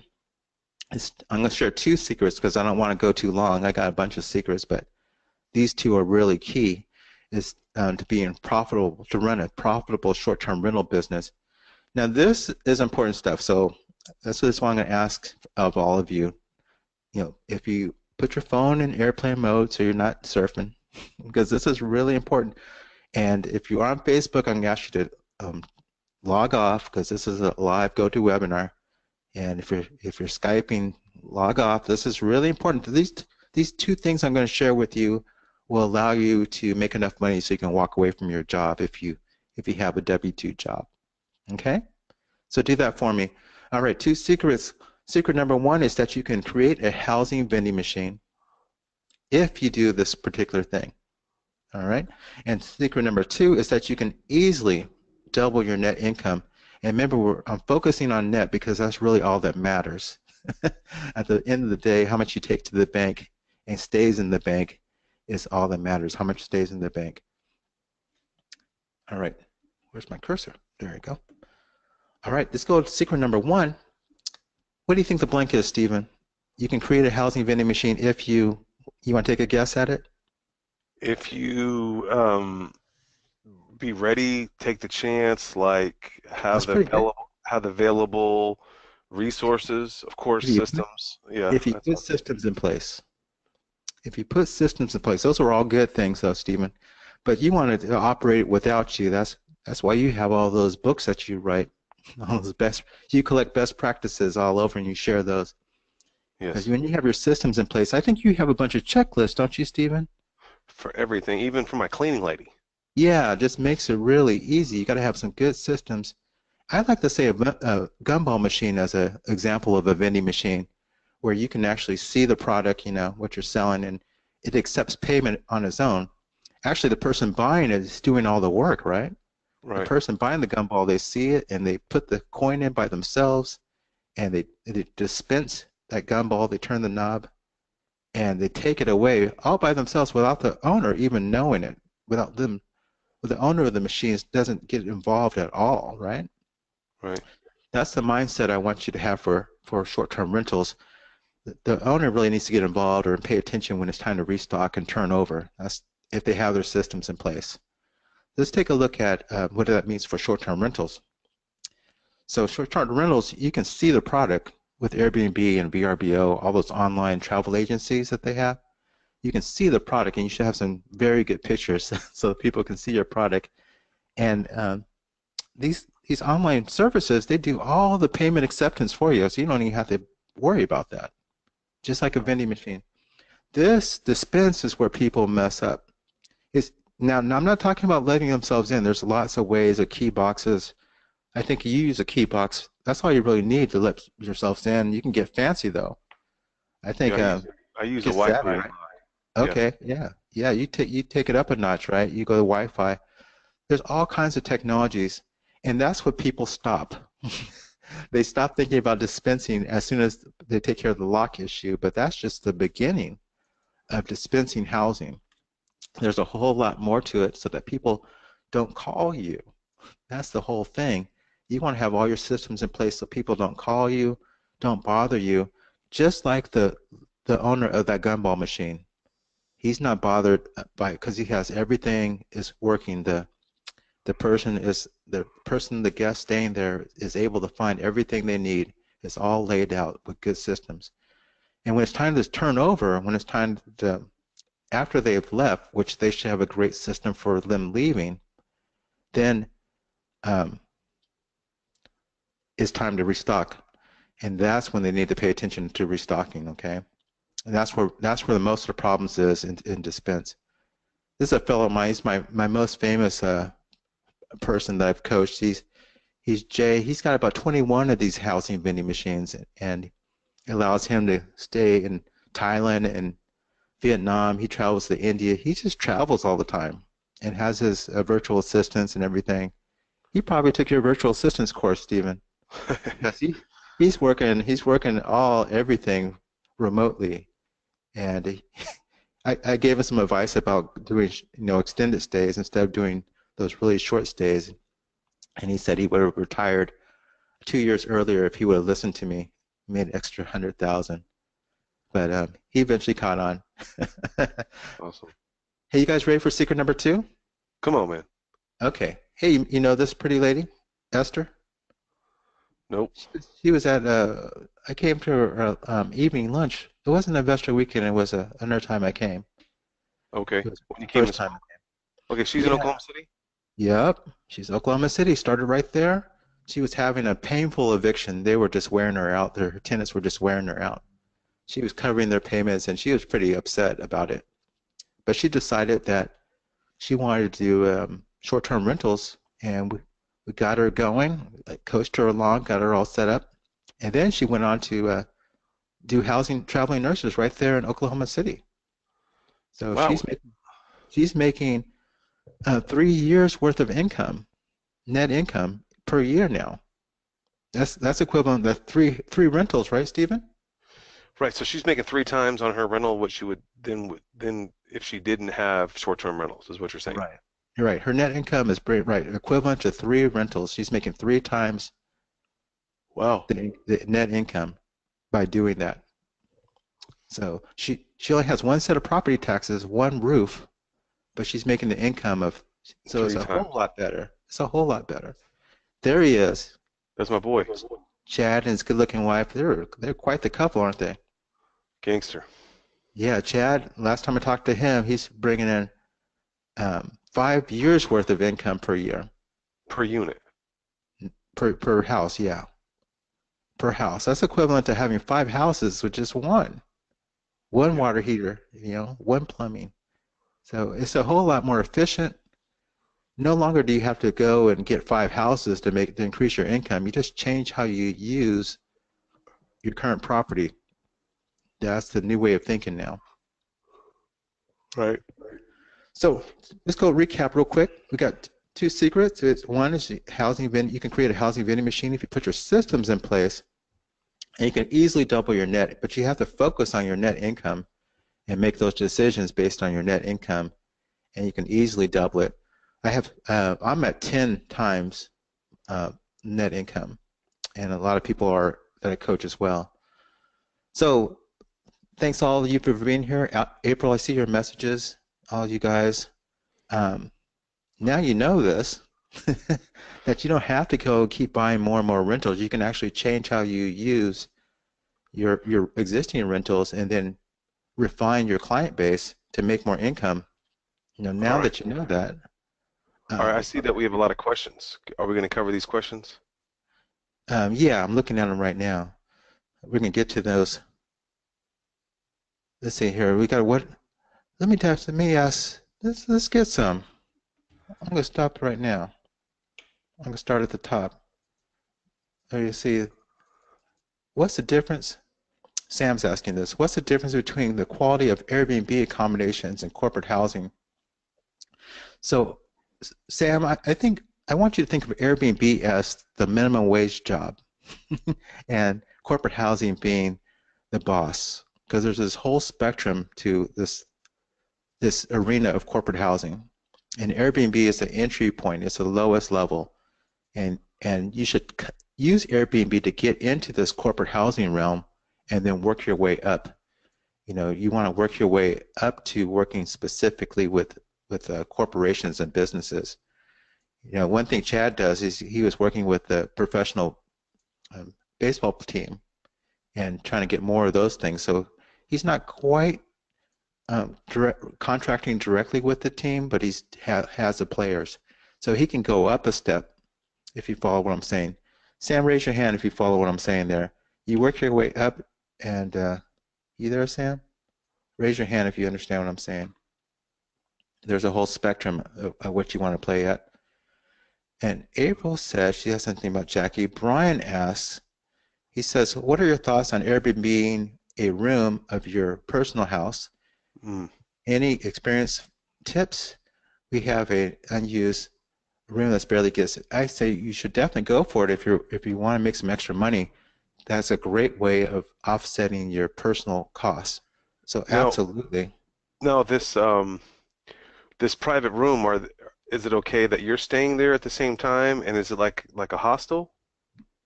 I'm going to share 2 secrets because I don't want to go too long. I got a bunch of secrets, but these 2 are really key. Is to run a profitable short-term rental business. Now this is important stuff. So that's what I'm going to ask of all of you. If you put your phone in airplane mode so you're not surfing, because this is really important. And if you are on Facebook, I'm going to ask you to log off because this is a live GoToWebinar. And if you're Skyping, log off. This is really important. These 2 things I'm going to share with you will allow you to make enough money so you can walk away from your job if you have a W-2 job. Okay? So do that for me. All right, 2 secrets. Secret number 1 is that you can create a housing vending machine if you do this particular thing. All right? And secret number 2 is that you can easily double your net income. And remember, I'm focusing on net because that's really all that matters. At the end of the day, how much you take to the bank and stays in the bank is all that matters. How much stays in the bank. All right. Where's my cursor? There you go. All right, let's go to secret number 1. What do you think the blank is, Stephen? You can create a housing vending machine if you want to take a guess at it? If you be ready, take the chance, like That's pretty good. have the available resources, of course, If you put, systems. Yeah, if you that's put awesome. systems in place, if you put systems in place, those are all good things, though, Stephen. But you want it to operate without you. That's why you have all those books that you write, all those best. You collect best practices all over, and you share those. Because Yes, when you have your systems in place, I think you have a bunch of checklists, don't you, Stephen? for everything, even for my cleaning lady. Yeah, it just makes it really easy. You got to have some good systems. I like to say a gumball machine as an example of a vending machine where you can actually see the product, what you're selling, and it accepts payment on its own. Actually, the person buying it is doing all the work, right? The Right, person buying the gumball, they see it and they put the coin in by themselves and they dispense that gumball, they turn the knob, and they take it away all by themselves without the owner even knowing it, without them, the owner of the machines doesn't get involved at all, right? right, That's the mindset I want you to have for short-term rentals. The owner really needs to get involved or pay attention when it's time to restock and turn over. That's if they have their systems in place. Let's take a look at what that means for short-term rentals. So short-term rentals, you can see the product with Airbnb and VRBO, all those online travel agencies that they have. You can see the product, and you should have some very good pictures so that people can see your product. And these online services, they do all the payment acceptance for you, so you don't even have to worry about that. Just like a vending machine. This dispense is where people mess up. It's, now I'm not talking about letting themselves in. There's lots of ways of key boxes. I think you use a key box. That's all you really need to let yourselves in. You can get fancy though. I yeah. think I use a get savvy, Wi-Fi. right? Yeah, Okay, yeah, yeah. You take it up a notch, right? You go to Wi-Fi. There's all kinds of technologies, and that's what people stop. They stop thinking about dispensing as soon as they take care of the lock issue, but that's just the beginning of dispensing housing. There's a whole lot more to it so that people don't call you. That's the whole thing. You want to have all your systems in place so people don't call you, don't bother you, just like the owner of that gumball machine. He's not bothered by because he has everything is working. The guest staying there is able to find everything they need. It's all laid out with good systems. And when it's time to turn over, when it's time to after they've left, which they should have a great system for them leaving, then um, it's time to restock. And that's when they need to pay attention to restocking, okay? And that's where the most of the problems is in dispense. This is a fellow of mine. He's my most famous person that I've coached. He's Jay. He's got about 21 of these housing vending machines, and it allows him to stay in Thailand and Vietnam. He travels to India. He just travels all the time and has his virtual assistants and everything. He probably took your virtual assistants course, Stephen, because he's working everything remotely. And I gave him some advice about doing extended stays instead of doing those really short stays. And he said he would have retired 2 years earlier if he would have listened to me, made an extra 100,000. But he eventually caught on. awesome. Hey, you guys ready for secret number two? Come on, man. Okay. Hey, you know this pretty lady, Esther? Nope. She was at I came to her evening lunch. It wasn't investor weekend. It was another time I came. Okay. It was When you the came to first school. time I Okay, she's came. in Yeah. Oklahoma City. Yep. She's Oklahoma City. Started right there. She was having a painful eviction. They were just wearing her out. Their tenants were just wearing her out. She was covering their payments, and she was pretty upset about it. But she decided that she wanted to do short-term rentals, and we got her going, like coached her along, got her all set up, and then she went on to do housing traveling nurses right there in Oklahoma City. So Wow. she's making 3 years worth of income, net income per year now. That's equivalent to three rentals, right, Stephen? Right. So she's making three times on her rental what she would then if she didn't have short-term rentals, is what you're saying. Right. You're right. Her net income is right equivalent to three rentals. She's making three times Wow. the net income by doing that. So she only has one set of property taxes, one roof, but she's making the income of So it's Three a whole times. lot better. It's a whole lot better. There he is. That's my boy. Chad and his good-looking wife. They're quite the couple, aren't they? Gangster. Yeah, Chad. Last time I talked to him, he's bringing in 5 years worth of income per year Per unit. per house. Yeah, per house. That's equivalent to having 5 houses with just one Yeah. water heater. One plumbing. So it's a whole lot more efficient. No longer do you have to go and get 5 houses to increase your income. You just change how you use your current property. That's the new way of thinking now. Right. So let's go recap real quick. We got two secrets. One is housing vending. You can create a housing vending machine if you put your systems in place, and you can easily double your net. But you have to focus on your net income and make those decisions based on your net income, and you can easily double it. I'm at 10 times net income, and a lot of people are that I coach as well. So thanks all of you for being here. April, I see your messages, all of you guys. Um, Now you know this, that you don't have to go keep buying more and more rentals. You can actually change how you use your existing rentals and then refine your client base to make more income. All Now right. that you know that, All right. I um, see that we have a lot of questions. Are we going to cover these questions? yeah, I'm looking at them right now. We can get to those. Let's see here. We got what? Let me ask. Let's get some. I'm gonna stop right now. I'm gonna start at the top. There you see. What's the difference? Sam's asking this. What's the difference between the quality of Airbnb accommodations and corporate housing? So, Sam, I think I want you to think of Airbnb as the minimum wage job and corporate housing being the boss, because there's this whole spectrum to this arena of corporate housing. And Airbnb is the entry point. It's the lowest level. And you should use Airbnb to get into this corporate housing realm and then work your way up. You want to work your way up to working specifically with corporations and businesses. One thing Chad does is he was working with the professional baseball team and trying to get more of those things. So he's not quite contracting directly with the team, but has the players. So he can go up a step if you follow what I'm saying. Sam, raise your hand if you follow what I'm saying there. You work your way up, and you there, Sam? Raise your hand if you understand what I'm saying. There's a whole spectrum of what you want to play at. And April says she has something about Jackie. Brian asks, he says, what are your thoughts on Airbnb being a room of your personal house? Mm. Any experience tips? We have a unused room that's barely gets it. I say you should definitely go for it if you want to make some extra money. That's a great way of offsetting your personal costs. So Now, absolutely. now this private room, is it okay that you're staying there at the same time? And is it like a hostel?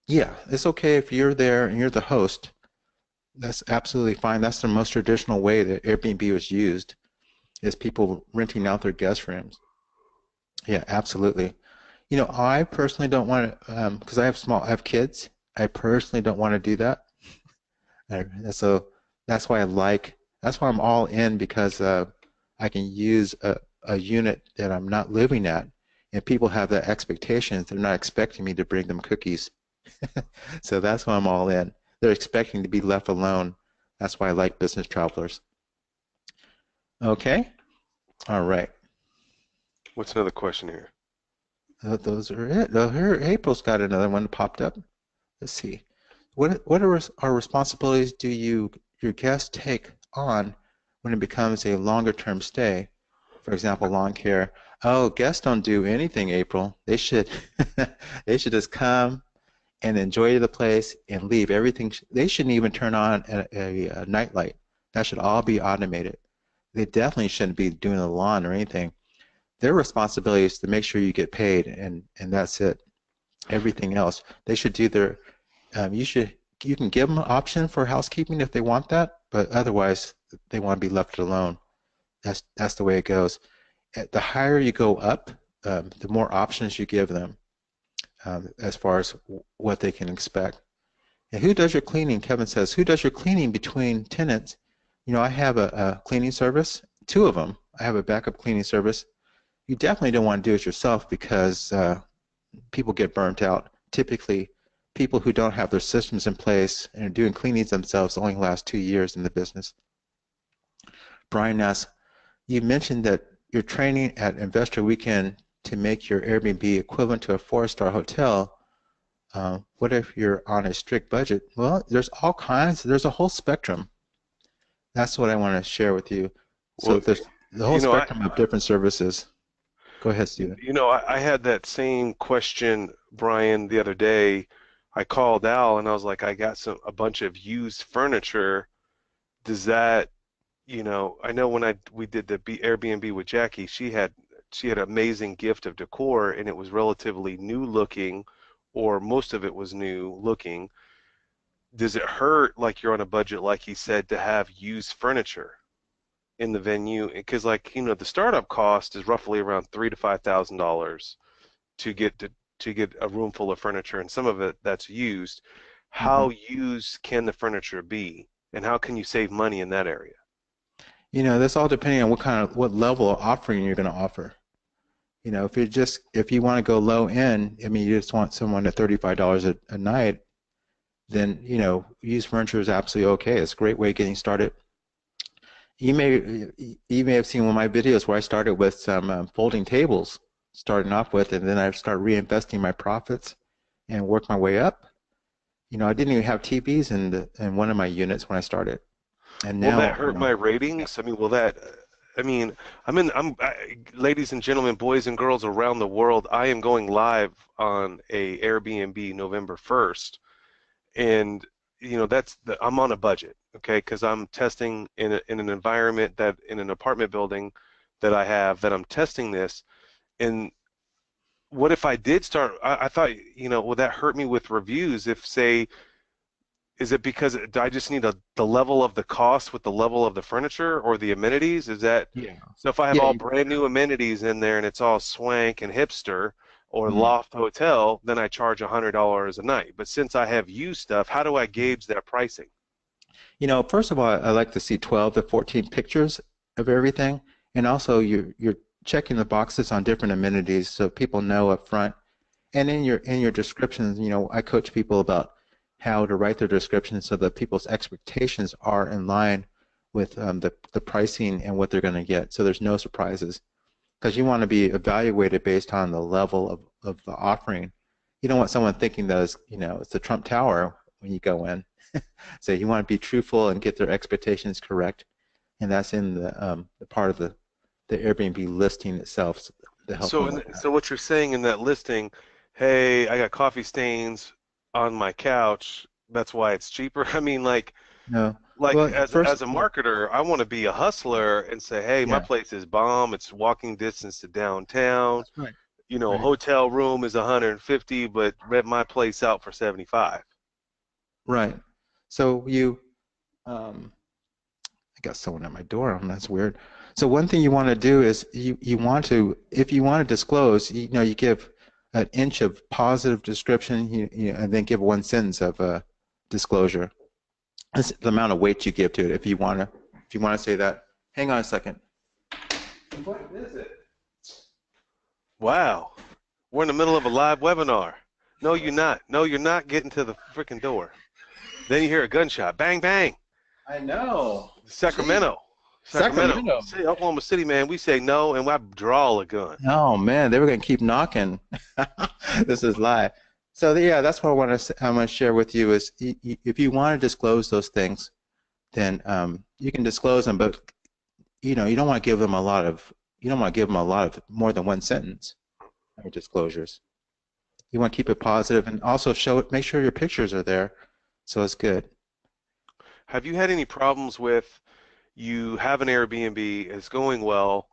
Yeah, it's okay if you're there and you're the host. That's absolutely fine. That's the most traditional way that Airbnb was used, is people renting out their guest rooms. Yeah, absolutely. I personally don't want to, because I have kids. I personally don't want to do that. So that's why that's why I'm all in, because I can use a unit that I'm not living at, and people have that expectations. They're not expecting me to bring them cookies. So that's why I'm all in. They're expecting to be left alone. That's why I like business travelers. Okay, all right. What's another question here? Those are it. Oh, here, April's got another one that popped up. Let's see. What are responsibilities do your guests take on when it becomes a longer term stay? For example, lawn care. Oh, guests don't do anything, April. They should they should just come and enjoy the place and leave. They shouldn't even turn on a night light. That should all be automated. They definitely shouldn't be doing the lawn or anything. Their responsibility is to make sure you get paid, and that's it. Everything else, they should do their. You can give them an option for housekeeping if they want that, but otherwise they want to be left alone. That's the way it goes. The higher you go up the more options you give them as far as what they can expect. And who does your cleaning? Kevin says, who does your cleaning between tenants? You know, I have a cleaning service, two of them. I have a backup cleaning service. You definitely don't want to do it yourself because people get burnt out. Typically, people who don't have their systems in place and are doing cleanings themselves only last 2 years in the business. Brian asks, you mentioned that you're training at Investor Weekend to make your Airbnb equivalent to a 4-star hotel. What if you're on a strict budget? Well, there's all kinds. There's a whole spectrum. That's what I want to share with you. So Well, there's the whole you know, I, spectrum of different services. Go ahead, Stephen. I had that same question, Brian, the other day. I called Al and I was like, I got a bunch of used furniture. Does that, I know when we did the Airbnb with Jackie, she had an amazing gift of decor and it was relatively new looking, or most of it was new looking. Does it hurt like you're on a budget, like he said, to have used furniture in the venue? Because the startup cost is roughly around $3,000 to $5,000 to get a room full of furniture, and some of it that's used. Hmm. How used can the furniture be, and how can you save money in that area? You know, that's all depending on what level of offering you're going to offer. You know, if you want to go low end, I mean, you just want someone at $35 a night, then, used furniture is absolutely okay. It's a great way of getting started. You may have seen one of my videos where I started with some folding tables, starting off with, and then I started reinvesting my profits and worked my way up. You know, I didn't even have TVs in one of my units when I started, and Will that now, hurt my ratings? I mean, will that? I mean, ladies and gentlemen, boys and girls around the world, I am going live on a Airbnb November 1st, and I'm on a budget, okay? Because I'm testing in an environment that in an apartment building that I have that I'm testing this. And what if I did start? I thought, would that hurt me with reviews if, say, is it because I just need the level of the cost with the level of the furniture or the amenities? Is that yeah, so? If I have yeah. all brand new amenities in there and it's all swank and hipster or Mhm. loft hotel, then I charge $100 a night. But since I have used stuff, how do I gauge that pricing? You know, first of all, I like to see 12 to 14 pictures of everything, and also you're checking the boxes on different amenities so people know up front. And in your descriptions, I coach people about how to write their descriptions so that people's expectations are in line with the pricing and what they're going to get. So there's no surprises because you want to be evaluated based on the level of the offering. You don't want someone thinking that it's the Trump Tower when you go in. So you want to be truthful and get their expectations correct, and that's in the part of the Airbnb listing itself to help So, them with that. so what you're saying in that listing, hey, I got coffee stains on my couch. That's why it's cheaper. I mean, No, like well, first, as a marketer, I want to be a hustler and say, hey, my yeah, place is bomb. It's walking distance to downtown. that's right, A right, hotel room is 150, but rent my place out for 75. right. So um, I got someone at my door. That's weird. So one thing you want to do is you want to, if you want to disclose, you give an inch of positive description, and then give one sentence of disclosure. That's the amount of weight you give to it. If you want to say that, hang on a second. What is it? Wow, we're in the middle of a live webinar. No, you're not. No, you're not getting to the freaking door. Then you hear a gunshot. Bang, bang. I know. Jeez. Sacramento. Sacramento. Sacramento. Say Oklahoma City, man, we say no and I draw a gun. Oh man, they were gonna keep knocking. This is live. So yeah, that's what I want to share with you is if you want to disclose those things, then you can disclose them, but you don't want to give them a lot of more than one sentence of disclosures. You want to keep it positive and also make sure your pictures are there, so it's good. Have you had any problems with you have an Airbnb, it's going well,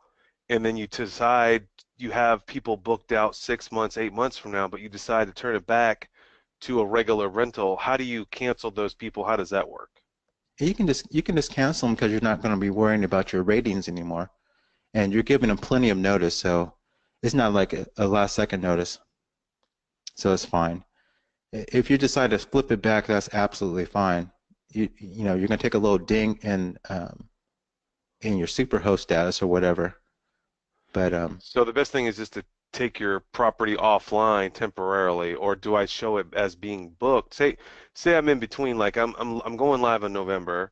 and then you decide you have people booked out 6 months, 8 months from now, but you decide to turn it back to a regular rental? How do you cancel those people? How does that work? You can just cancel them because you're not going to be worrying about your ratings anymore, and you're giving them plenty of notice. So It's not like a last second notice, so it's fine. If you decide to flip it back, that's absolutely fine. You know, you're gonna take a little ding in your superhost status or whatever. But So the best thing is just to take your property offline temporarily, or do I show it as being booked? Say I'm in between, like I'm going live in November,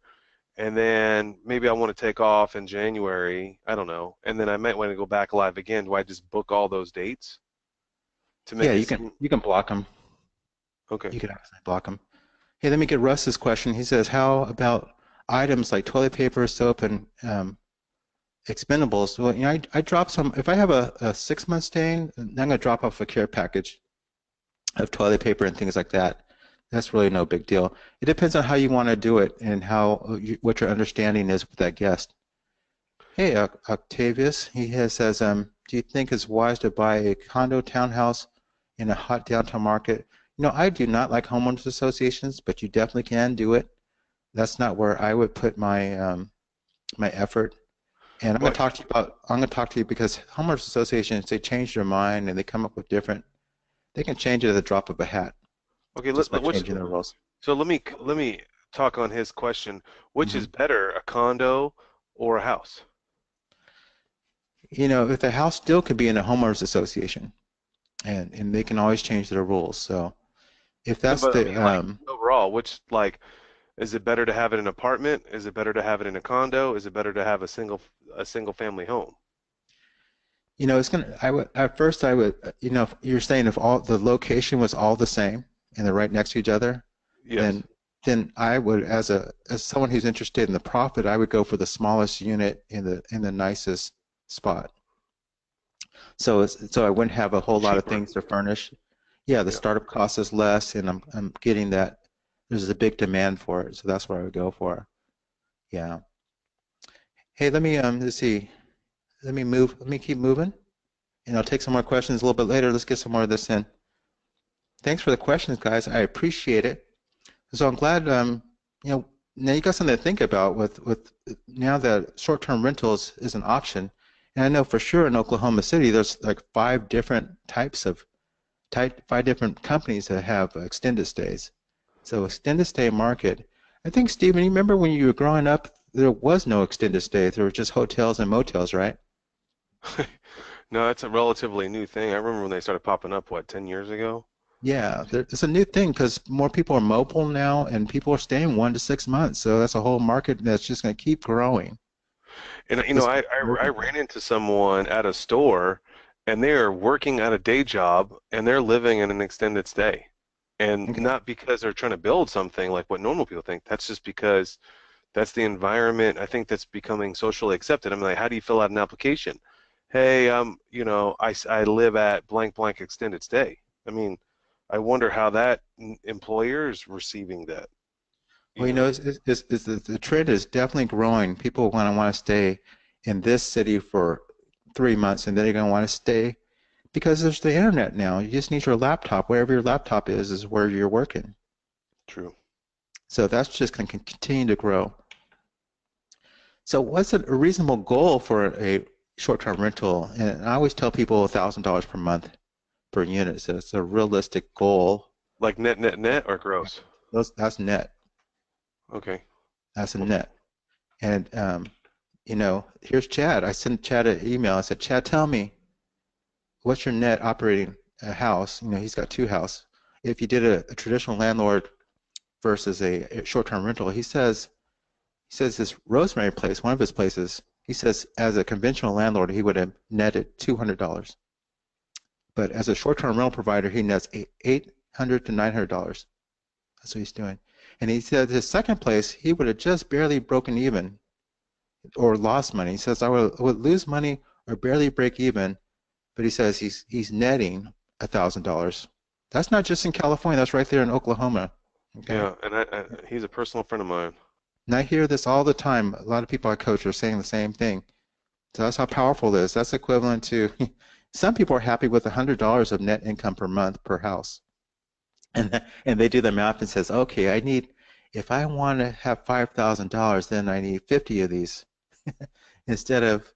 and then maybe I want to take off in January, I don't know, and then I might want to go back live again. Do I just book all those dates to yeah, make it seem you can block them. okay? You can actually block them. Hey, let me get Russ's question. He says, how about items like toilet paper, soap, and expendables? Well, you know, I drop some. If I have a 6 month stay, then I'm gonna drop off a care package of toilet paper and things like that. That's really no big deal. It depends on how you want to do it and what your understanding is with that guest. Hey, Octavius, says, do you think it's wise to buy a condo townhouse in a hot downtown market? You know, I do not like homeowners associations, but you definitely can do it. That's not where I would put my effort. And Well, I'm going to talk to you because homeowners associations, they change their mind and they come up with they can change it at the drop of a hat okay, just by changing the rules. so let me talk on his question. Which Hmm. is better, a condo or a house? You know, if the house still could be in a homeowners association, and they can always change their rules. So if No, that's but I the mean, like overall, which like is it better to have it in an apartment? Is it better to have it in a condo? Is it better to have a single family home? you know, it's gonna. I would at first I would. You know, if you're saying if all the location was all the same and they're right next to each other, Yes. then I would, as someone who's interested in the profit, I would go for the smallest unit in the nicest spot. So I wouldn't have a whole lot of Cheaper. things to furnish. Yeah, the Yeah. startup cost is less, and I'm getting that. There's a big demand for it, so that's what I would go for. Yeah. Hey, let's see. Let me keep moving, and I'll take some more questions a little bit later. Let's get some more of this in. Thanks for the questions, guys. I appreciate it. So I'm glad, you know, now you got something to think about with now that short-term rentals is an option. And I know for sure in Oklahoma City, there's like five different companies that have extended stays. So extended stay market. I think, Stephen, you remember when you were growing up, there was no extended stay. There were just hotels and motels, right? No, it's a relatively new thing. I remember when they started popping up, what, 10 years ago? Yeah, it's a new thing because more people are mobile now and people are staying 1 to 6 months. So that's a whole market that's just going to keep growing. And Just I converting. ran into someone at a store, and they are working at a day job, and they're living in an extended stay. And Okay. not because they're trying to build something like what normal people think. That's just because that's the environment I think that's becoming socially accepted. I'm like, how do you fill out an application? Hey, I live at blank blank extended stay. I mean, I wonder how that employer is receiving that, Well, you you know, know. the trend is definitely growing. People want to stay in this city for 3 months, and then they're going to want to stay because there's the internet now. You just need your laptop. Wherever your laptop is where you're working. True. So that's just going to continue to grow. So what's a reasonable goal for a short-term rental? And I always tell people $1,000 per month per unit. So it's a realistic goal. Like net or gross? That's net. Okay. That's a Okay. net. And you know, here's Chad. I sent Chad an email. I said, Chad, tell me what's your net operating house? You know, he's got two houses. If you did a traditional landlord versus a short-term rental, he says this Rosemary place, one of his places, he says as a conventional landlord, he would have netted $200. But as a short-term rental provider, he nets $800 to $900. That's what he's doing. And he said his second place, he would have just barely broken even or lost money. He says I would lose money or barely break even, but he says he's netting $1,000. That's not just in California. That's right there in Oklahoma. Okay. Yeah, and he's a personal friend of mine. And I hear this all the time. A lot of people I coach are saying the same thing. So that's how powerful it is. That's equivalent to some people are happy with $100 of net income per month per house. And they do the math and says, okay, if I want to have $5,000, then I need 50 of these instead of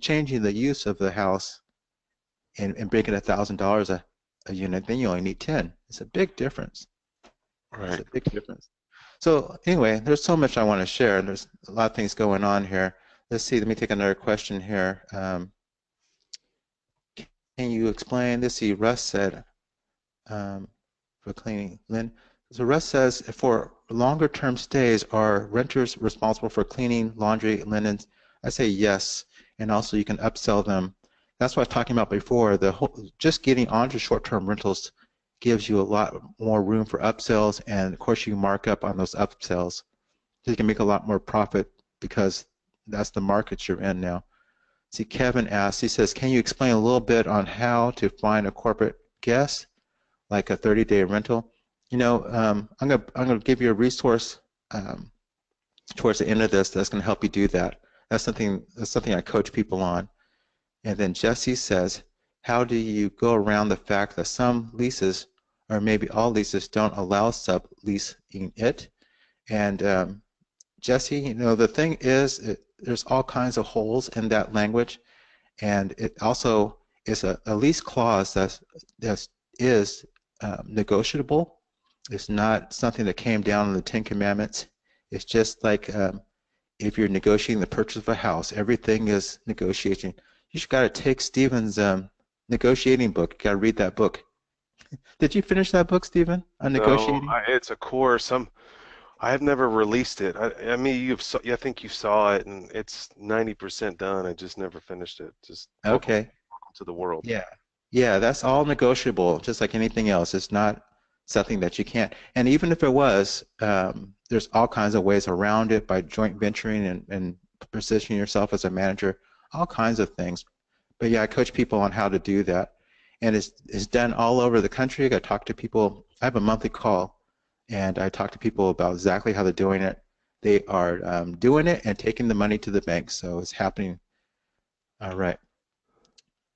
changing the use of the house. and bring it $1,000 a unit, then you only need 10. It's a big difference. It's Right. a big difference. So anyway, there's so much I want to share, and there's a lot of things going on here. Let's see, let me take another question here. Can you explain? Let's see, Russ said, for cleaning. Lynn, so Russ says, for longer term stays, are renters responsible for cleaning, laundry, linens? I say yes, and also you can upsell them. That's what I was talking about before. Just getting onto short-term rentals gives you a lot more room for upsells, and of course you mark up on those upsells. So you can make a lot more profit because that's the market you're in now. See, Kevin asks, he says, can you explain a little bit on how to find a corporate guest, like a 30-day rental? You know, I'm gonna give you a resource towards the end of this that's gonna help you do that. That's something I coach people on. And then Jesse says, how do you go around the fact that some leases, or maybe all leases, don't allow subleasing it? And Jesse, you know, the thing is, there's all kinds of holes in that language, and it also is a lease clause that is negotiable. It's not something that came down in the Ten Commandments. It's just like if you're negotiating the purchase of a house, everything is negotiation. You just got to take Stephen's negotiating book. You got to read that book. Did you finish that book, Stephen, on No, negotiating? it's a course. I have never released it. I mean, I think you saw it, and it's 90% done. I just never finished it. Just Okay. welcome to the world. Yeah. Yeah, that's all negotiable, just like anything else. It's not something that you can't. And even if it was, there's all kinds of ways around it by joint venturing and positioning yourself as a manager, all kinds of things. But yeah, I coach people on how to do that. And it's done all over the country. I talk to people. I have a monthly call, and I talk to people about exactly how they're doing it. They are doing it and taking the money to the bank. So it's happening. All right.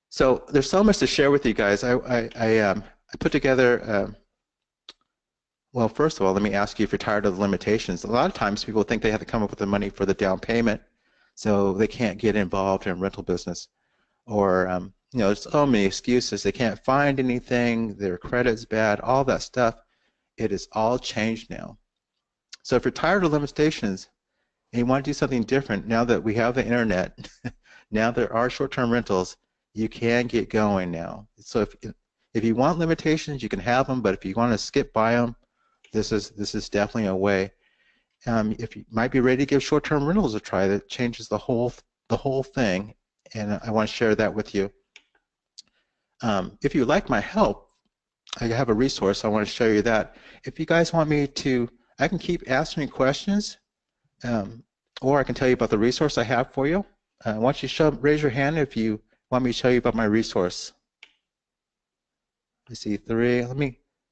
So there's so much to share with you guys. I put together, well, first of all, let me ask you if you're tired of the limitations. A lot of times people think they have to come up with the money for the down payment, so they can't get involved in rental business. Or, you know, there's so many excuses. They can't find anything, their credit's bad, all that stuff. It is all changed now. So if you're tired of limitations and you want to do something different, now that we have the internet, now there are short-term rentals, you can get going now. So if you want limitations, you can have them, but if you want to skip by them, this is definitely a way. If you might be ready to give short-term rentals a try, that changes the whole thing, and I want to share that with you. If you like my help, I have a resource. I want to show you that. If you guys want me to, I can keep asking questions, or I can tell you about the resource I have for you. Why don't you raise your hand if you want me to tell you about my resource. Let's see, three.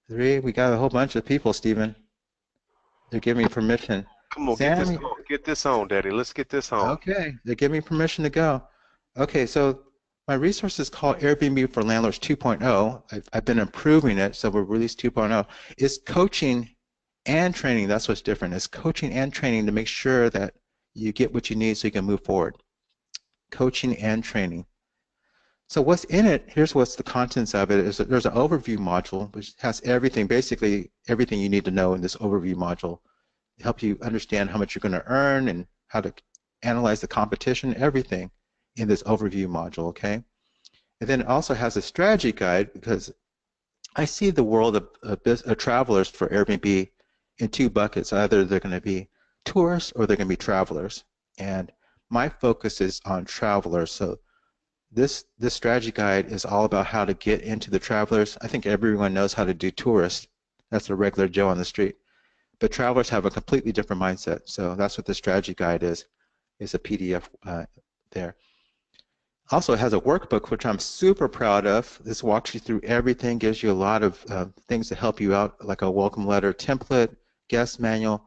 We got a whole bunch of people, Stephen. They're giving me permission. Come on, Sam, get this on, Daddy. Let's get this on. okay, they're giving me permission to go. Okay, so my resource is called Airbnb for Landlords 2.0. I've been improving it, so we're released 2.0. It's coaching and training. That's what's different. It's coaching and training to make sure that you get what you need so you can move forward. Coaching and training. So what's in it, here's what's the contents of it, is that there's an overview module which has everything, basically everything you need to know in this overview module to help you understand how much you're going to earn and how to analyze the competition, everything in this overview module, okay? And then it also has a strategy guide because I see the world of travelers for Airbnb in two buckets. Either they're going to be tourists or they're going to be travelers. And my focus is on travelers. So this strategy guide is all about how to get into the travelers. I think everyone knows how to do tourists. That's a regular Joe on the street. But travelers have a completely different mindset. So that's what the strategy guide is. It's a PDF there. Also, it has a workbook, which I'm super proud of. This walks you through everything, gives you a lot of things to help you out, like a welcome letter template, guest manual,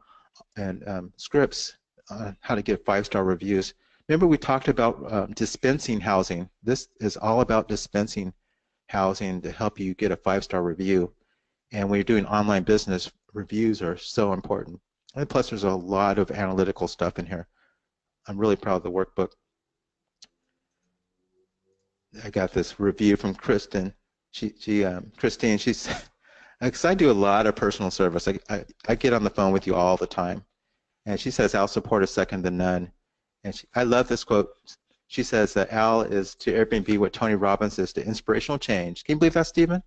and scripts on how to get 5-star reviews. Remember we talked about dispensing housing. This is all about dispensing housing to help you get a 5-star review. And when you're doing online business, reviews are so important. And plus there's a lot of analytical stuff in here. I'm really proud of the workbook. I got this review from Kristen. Christine, she's, because I do a lot of personal service. I get on the phone with you all the time. And she says, Al support is second to none. And I love this quote. She says that Al is to Airbnb what Tony Robbins is to inspirational change. Can you believe that, Stephen?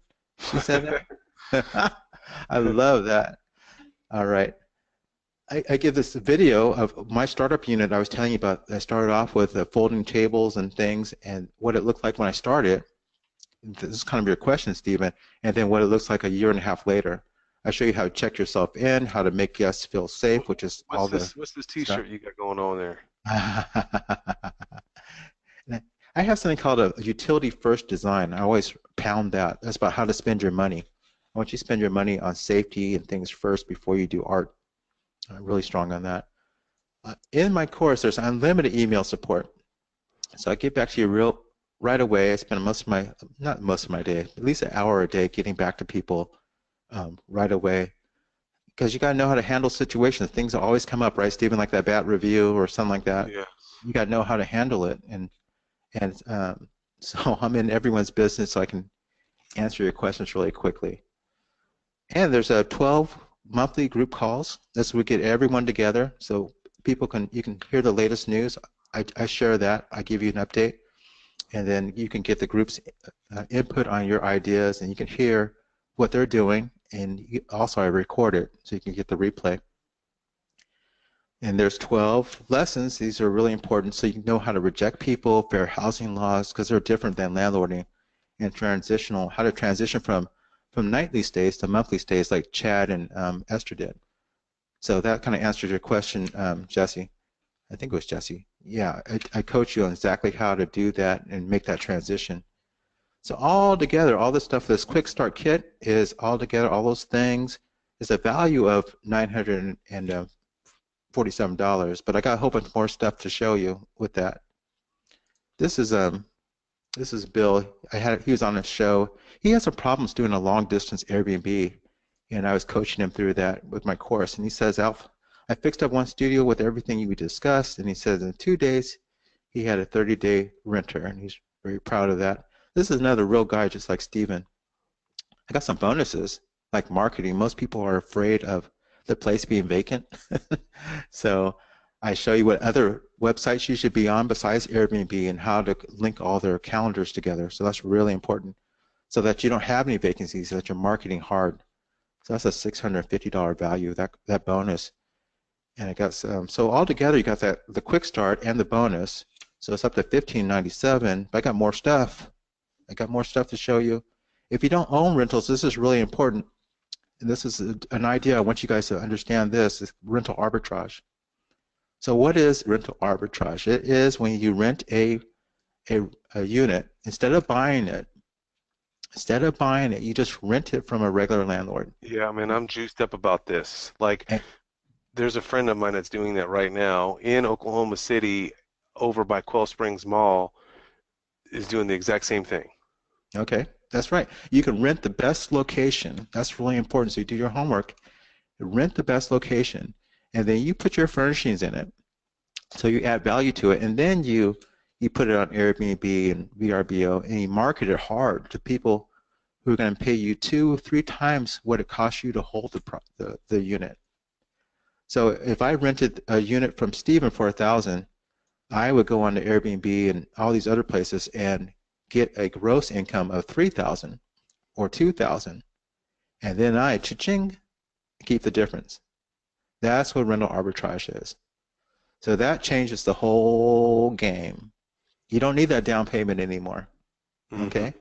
She said that. I love that. All right. I give this video of my startup unit I was telling you about. I started off with folding tables and things and what it looked like when I started. This is kind of your question, Stephen, and then what it looks like a year and a half later. I show you how to check yourself in, how to make guests feel safe, which is all the What's this stuff. T-shirt you got going on there? I have something called a utility first design. I always pound that. That's about how to spend your money. I want you to spend your money on safety and things first before you do art. I'm really strong on that. In my course, there's unlimited email support. So I get back to you right away. I spend not most of my day, at least an hour a day getting back to people right away. Because you got to know how to handle situations. Things always come up, right, Stephen, like that bad review or something like that. Yeah. You got to know how to handle it. And so I'm in everyone's business so I can answer your questions really quickly. And there's 12 monthly group calls. That's where we get everyone together so you can hear the latest news. I share that. I give you an update. And then you can get the group's input on your ideas and you can hear what they're doing. And also I record it so you can get the replay. And there's 12 lessons. These are really important so you know how to reject people, fair housing laws, because they're different than landlording, and how to transition from nightly stays to monthly stays like Chad and Esther did. So that kind of answers your question, Jesse. I think it was Jesse. Yeah, I coach you on exactly how to do that and make that transition. So all together, all this stuff, this quick start kit is all together, all those things is a value of $947, but I got a whole bunch more stuff to show you with that. This is Bill. He was on a show. He had some problems doing a long distance Airbnb, and I was coaching him through that with my course. And he says, Alf, I fixed up one studio with everything you discussed, and he says in 2 days he had a 30-day renter, and he's very proud of that. This is another real guy just like Steven. I got some bonuses like marketing. Most people are afraid of the place being vacant. So I show you what other websites you should be on besides Airbnb and how to link all their calendars together. So that's really important so that you don't have any vacancies, so that you're marketing hard. So that's a $650 value, that bonus. And it got so altogether you got the quick start and the bonus. So it's up to $1597. But I got more stuff. I got more stuff to show you. If you don't own rentals, this is really important. And this is an idea I want you guys to understand. This is rental arbitrage. So what is rental arbitrage? It is when you rent a unit, instead of buying it, you just rent it from a regular landlord. Yeah, I mean, I'm juiced up about this. Like, there's a friend of mine that's doing that right now in Oklahoma City over by Quail Springs Mall, is doing the exact same thing. Okay, that's right. You can rent the best location. That's really important. So you do your homework, rent the best location, and then you put your furnishings in it. So you add value to it, and then you put it on Airbnb and VRBO, and you market it hard to people who are going to pay you 2 or 3 times what it costs you to hold the unit. So if I rented a unit from Stephen for $1,000, I would go on to Airbnb and all these other places and get a gross income of $3,000 or $2,000, and then I cha-ching keep the difference. That's what rental arbitrage is. So that changes the whole game. You don't need that down payment anymore. Okay?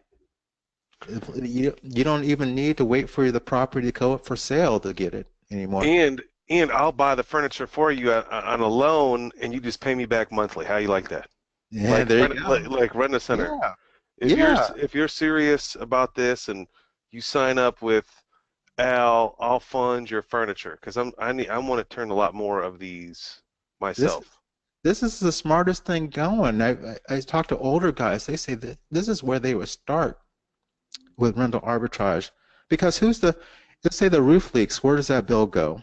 You don't even need to wait for the property to go up for sale to get it anymore. And I'll buy the furniture for you on a loan, and you just pay me back monthly. How you like that? Yeah, like there you go. like rent a center. Yeah. If you're serious about this and you sign up with Al, I'll fund your furniture because I want to turn a lot more of these myself. This is the smartest thing going. I talk to older guys. They say that this is where they would start with rental arbitrage, because let's say the roof leaks. Where does that bill go?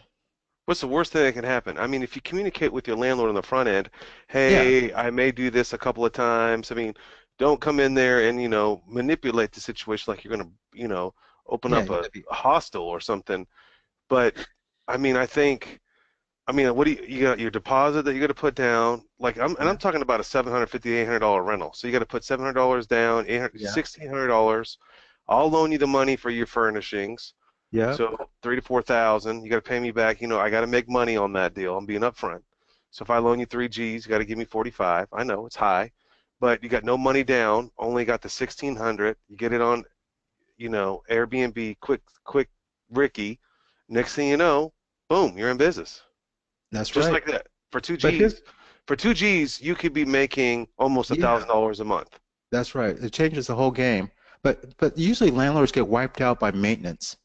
What's the worst thing that can happen? I mean, if you communicate with your landlord on the front end, hey, Yeah. I may do this a couple of times. I mean, don't come in there and, manipulate the situation like you're going to, open Yeah, up you a gotta be. hostel or something. But I mean, what do you got your deposit that you got to put down? Like I'm Yeah, talking about a $750, $800 rental. So you got to put $700 down, 800, yeah, $1,600. I'll loan you the money for your furnishings. yep. So 3 to 4 thousand. You got to pay me back. I got to make money on that deal. I'm being upfront. So if I loan you 3 Gs, you got to give me 45. I know it's high, but you got no money down. Only got the 1,600. You get it on, Airbnb. Quick, Ricky. Next thing you know, boom, you're in business. That's Just right. like that. For two But here's, G's, for 2 G's, you could be making almost a yeah, thousand dollars a month. that's right. It changes the whole game. But usually landlords get wiped out by maintenance.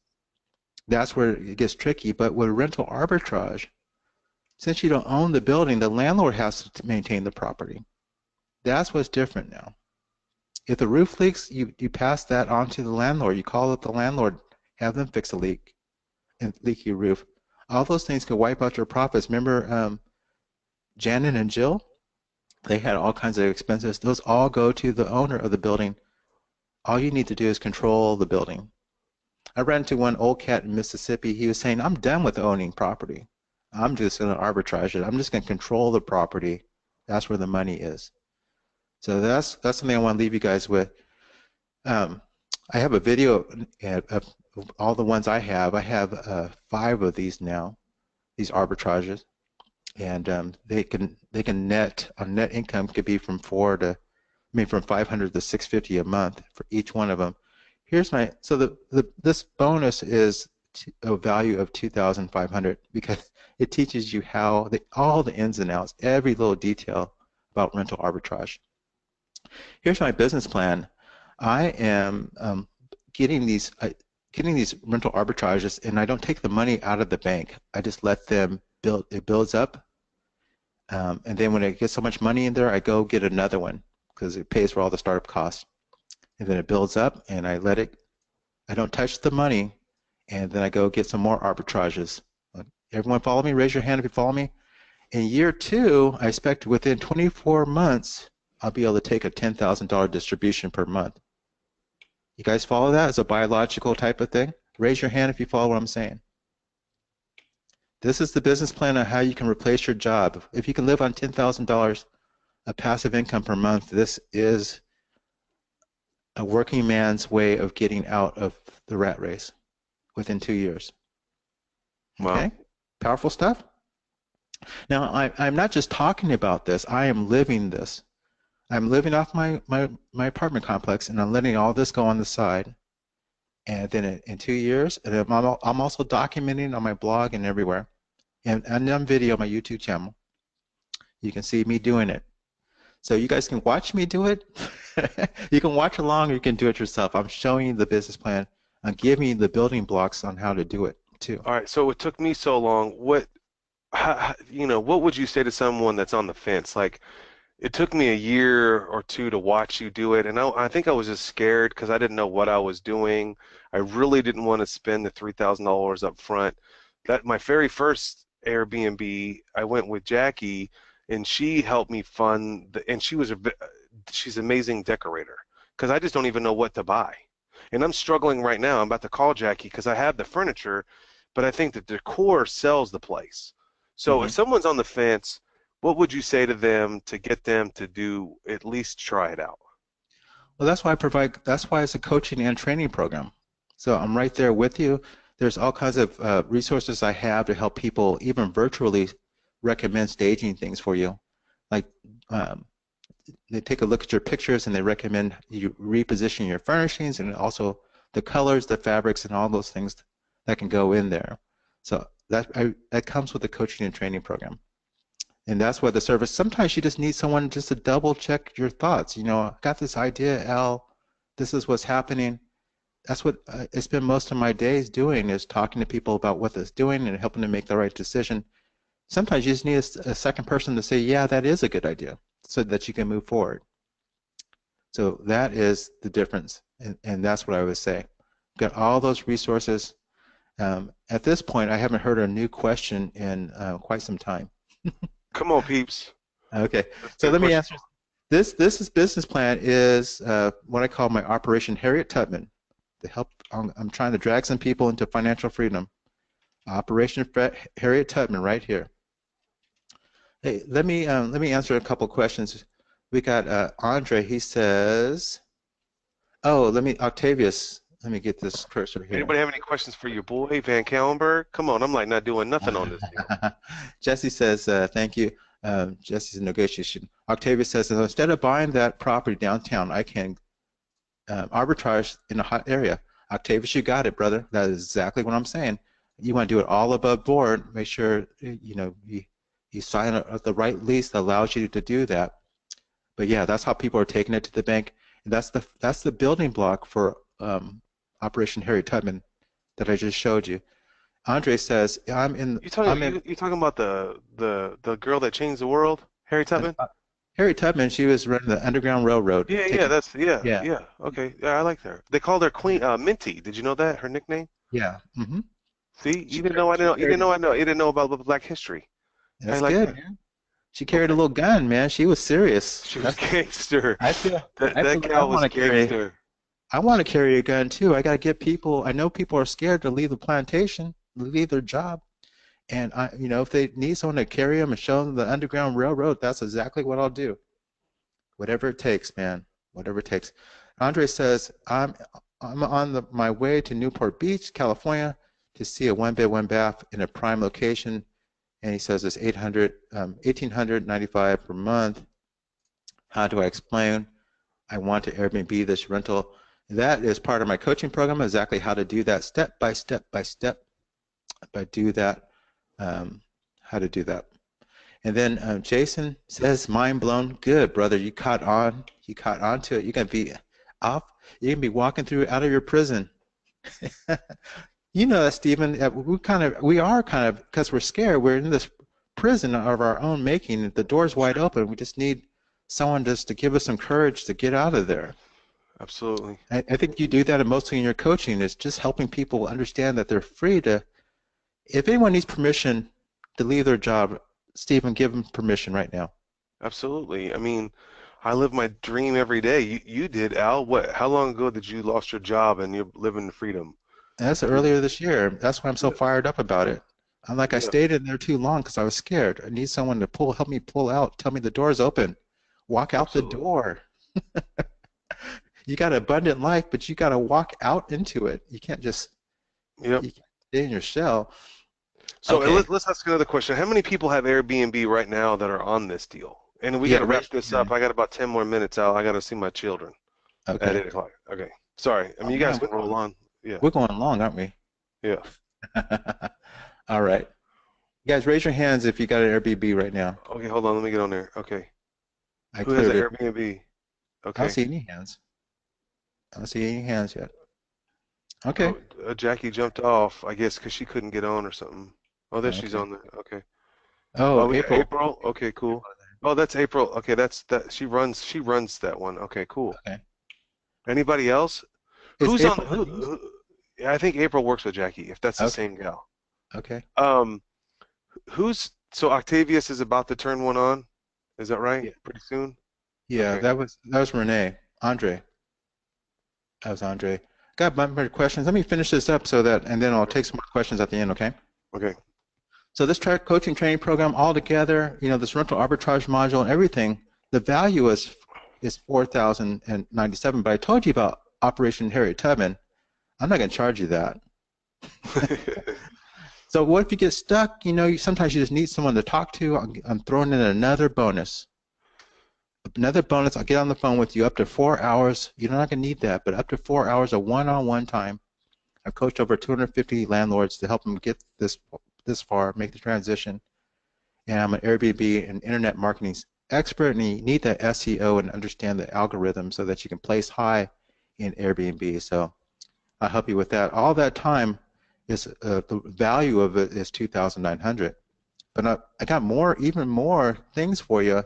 That's where it gets tricky. But with rental arbitrage, since you don't own the building, the landlord has to maintain the property. That's what's different now. If the roof leaks, you pass that on to the landlord. You call up the landlord, have them fix a leak and leaky roof. All those things can wipe out your profits. Remember Janet and Jill? They had all kinds of expenses. Those all go to the owner of the building. All you need to do is control the building. I ran into one old cat in Mississippi. He was saying, I'm done with owning property. I'm just going to arbitrage it. I'm just going to control the property. That's where the money is. So that's something I want to leave you guys with. Um, I have a video of all the ones I have. I have 5 of these now, these arbitrages, and they can net on net income could be from 4 to, I mean, from 500 to 650 a month for each one of them. Here's my, so this bonus is a value of 2,500 because it teaches you how all the ins and outs, every little detail about rental arbitrage. Here's my business plan. I am getting these getting these rental arbitrages, and I don't take the money out of the bank. I just let them build. It builds up, and then when I get so much money in there, I go get another one because it pays for all the startup costs. And then it builds up, and I let it. I don't touch the money, and then I go get some more arbitrages. Everyone follow me? Raise your hand if you follow me. In year 2, I expect within 24 months, I'll be able to take a $10,000 distribution per month. You guys follow that as a biological type of thing? Raise your hand if you follow what I'm saying. This is the business plan on how you can replace your job. If you can live on $10,000 of passive income per month, this is a working man's way of getting out of the rat race within 2 years. Wow. Okay? Powerful stuff? Now, I'm not just talking about this. I am living this. I'm living off my apartment complex, and I'm letting all this go on the side. And then in 2 years, and I'm also documenting on my blog and everywhere, and on video on my YouTube channel. You can see me doing it. So you guys can watch me do it. You can watch along, or you can do it yourself. I'm showing you the business plan. I'm giving you the building blocks on how to do it too. All right. So it took me so long. What would you say to someone that's on the fence? Like, it took me a year or two to watch you do it, and I think I was just scared because I didn't know what I was doing. I really didn't want to spend the $3,000 up front. That my very first Airbnb, I went with Jackie, and she helped me fund and she's an amazing decorator because I just don't even know what to buy. And I'm struggling right now. I'm about to call Jackie because I have the furniture, but I think the decor sells the place. So if Hmm. someone's on the fence, what would you say to them to get them to do at least try it out? Well, that's why I provide. That's why it's a coaching and training program. So I'm right there with you. There's all kinds of resources I have to help people, even virtually, recommend staging things for you. Like um, they take a look at your pictures and they recommend you reposition your furnishings and also the colors, the fabrics, and all those things that can go in there. So that comes with the coaching and training program. And that's where the service, sometimes you just need someone just to double check your thoughts. I got this idea, Al, this is what's happening. That's what I spend most of my days doing, is talking to people about what they're doing and helping them make the right decision. Sometimes you just need a second person to say, yeah, that is a good idea, so that you can move forward. So that is the difference, and that's what I would say. Got all those resources. At this point, I haven't heard a new question in quite some time. Come on, peeps. Okay, Let's so get let me questions answer. This business plan is what I call my Operation Harriet Tubman. To help, I'm trying to drag some people into financial freedom. Operation Harriet Tubman, right here. Hey, let me answer a couple questions. We got Andre. He says, "Oh, Octavius. Let me get this cursor here." Anybody have any questions for your boy VanCauwenbergh? Come on, I'm like not doing nothing on this deal. Jesse says, "Thank you." Jesse's a negotiation. Octavius says, "Instead of buying that property downtown, I can arbitrage in a hot area." Octavius, you got it, brother. That is exactly what I'm saying. You want to do it all above board. Make sure you sign the right lease that allows you to do that. But yeah, that's how people are taking it to the bank. And that's the building block for Operation Harriet Tubman that I just showed you. Andre says, You talking about the girl that changed the world, Harry Tubman? Harriet Tubman. She was running the Underground Railroad. Yeah, Yeah. Okay, yeah, I like her. They called her Queen Minty. Did you know that her nickname? yeah. See, you didn't know I know. You didn't know I know. You didn't know about Black history. I That's like good, that. man. She carried a little gun, man. She was serious. She was gangster. I feel I That feel like I gal was want to carry gangster. I want to carry a gun too. I got to get people. I know people are scared to leave the plantation, leave their job, and if they need someone to carry them and show them the Underground Railroad, that's exactly what I'll do. Whatever it takes, man. Whatever it takes. Andre says, I'm on my way to Newport Beach, California, to see a one bed, one bath in a prime location, and he says it's 1,895 per month. How do I explain? I want to Airbnb this rental. That is part of my coaching program, exactly how to do that step by step by step. By do that, how to do that. And then Jason says, mind blown. Good, brother. You caught on. You caught on to it. You're going to be off. You're going to be walking through out of your prison. You know that, Stephen. We are kind of, because we're scared, we're in this prison of our own making. The door's wide open. We just need someone just to give us some courage to get out of there. Absolutely. I think you do that mostly in your coaching, is just helping people understand that they're free to, if anyone needs permission to leave their job, Stephen, give them permission right now. Absolutely. I mean, I live my dream every day. You did, Al. How long ago did you lost your job and you're living in freedom? And that's earlier this year. That's why I'm so Yeah. fired up about it. I Yeah. stayed in there too long because I was scared. I need someone to help me pull out, tell me the door's open, walk out the Absolutely. door. You got abundant life, but you got to walk out into it. You can't just Yep. you can't stay in your shell. So Okay. let's ask another question. How many people have Airbnb right now that are on this deal? And we got Yeah, to wrap raise this your up. hand. I got about 10 more minutes, Al. I got to see my children at Okay. 8 o'clock. Okay. Sorry. I mean, Oh you guys man, can roll on. Yeah. we're going long, aren't we? Yeah. All right. You guys, raise your hands if you got an Airbnb right now. Okay, hold on. Let me get on there. Okay. I Who has an cleared it. Airbnb? I don't Okay. see any hands. I don't see any hands yet. Okay. Oh, Jackie jumped off, I guess, because she couldn't get on or something. Oh, there she's Okay. on there. Okay. Oh, Oh, we got April. April. Okay, cool. Oh, that's April. Okay, that's that. She runs that one. Okay, cool. Okay. Anybody else? Is Who's on? April Denise? Yeah, I think April works with Jackie, if that's the Okay. same gal. Okay. Um, who's so Octavius is about to turn one on? Is that right? Yeah. Pretty soon? Yeah, Okay. that was Renee. Andre. That was Andre. Got a bunch more questions. Let me finish this up and then I'll take some more questions at the end, okay? Okay. So this coaching training program all together, this rental arbitrage module and everything, the value is 4,097. But I told you about Operation Harriet Tubman. I'm not going to charge you that. So what if you get stuck? Sometimes you just need someone to talk to. I'm throwing in another bonus. Another bonus, I'll get on the phone with you up to 4 hours. You're not going to need that, but up to 4 hours of one-on-one time. I've coached over 250 landlords to help them get this far, make the transition. And I'm an Airbnb and internet marketing expert, and you need that SEO and understand the algorithm so that you can place high in Airbnb. So I'll help you with that. All that time is the value of it is 2,900. But I got even more things for you.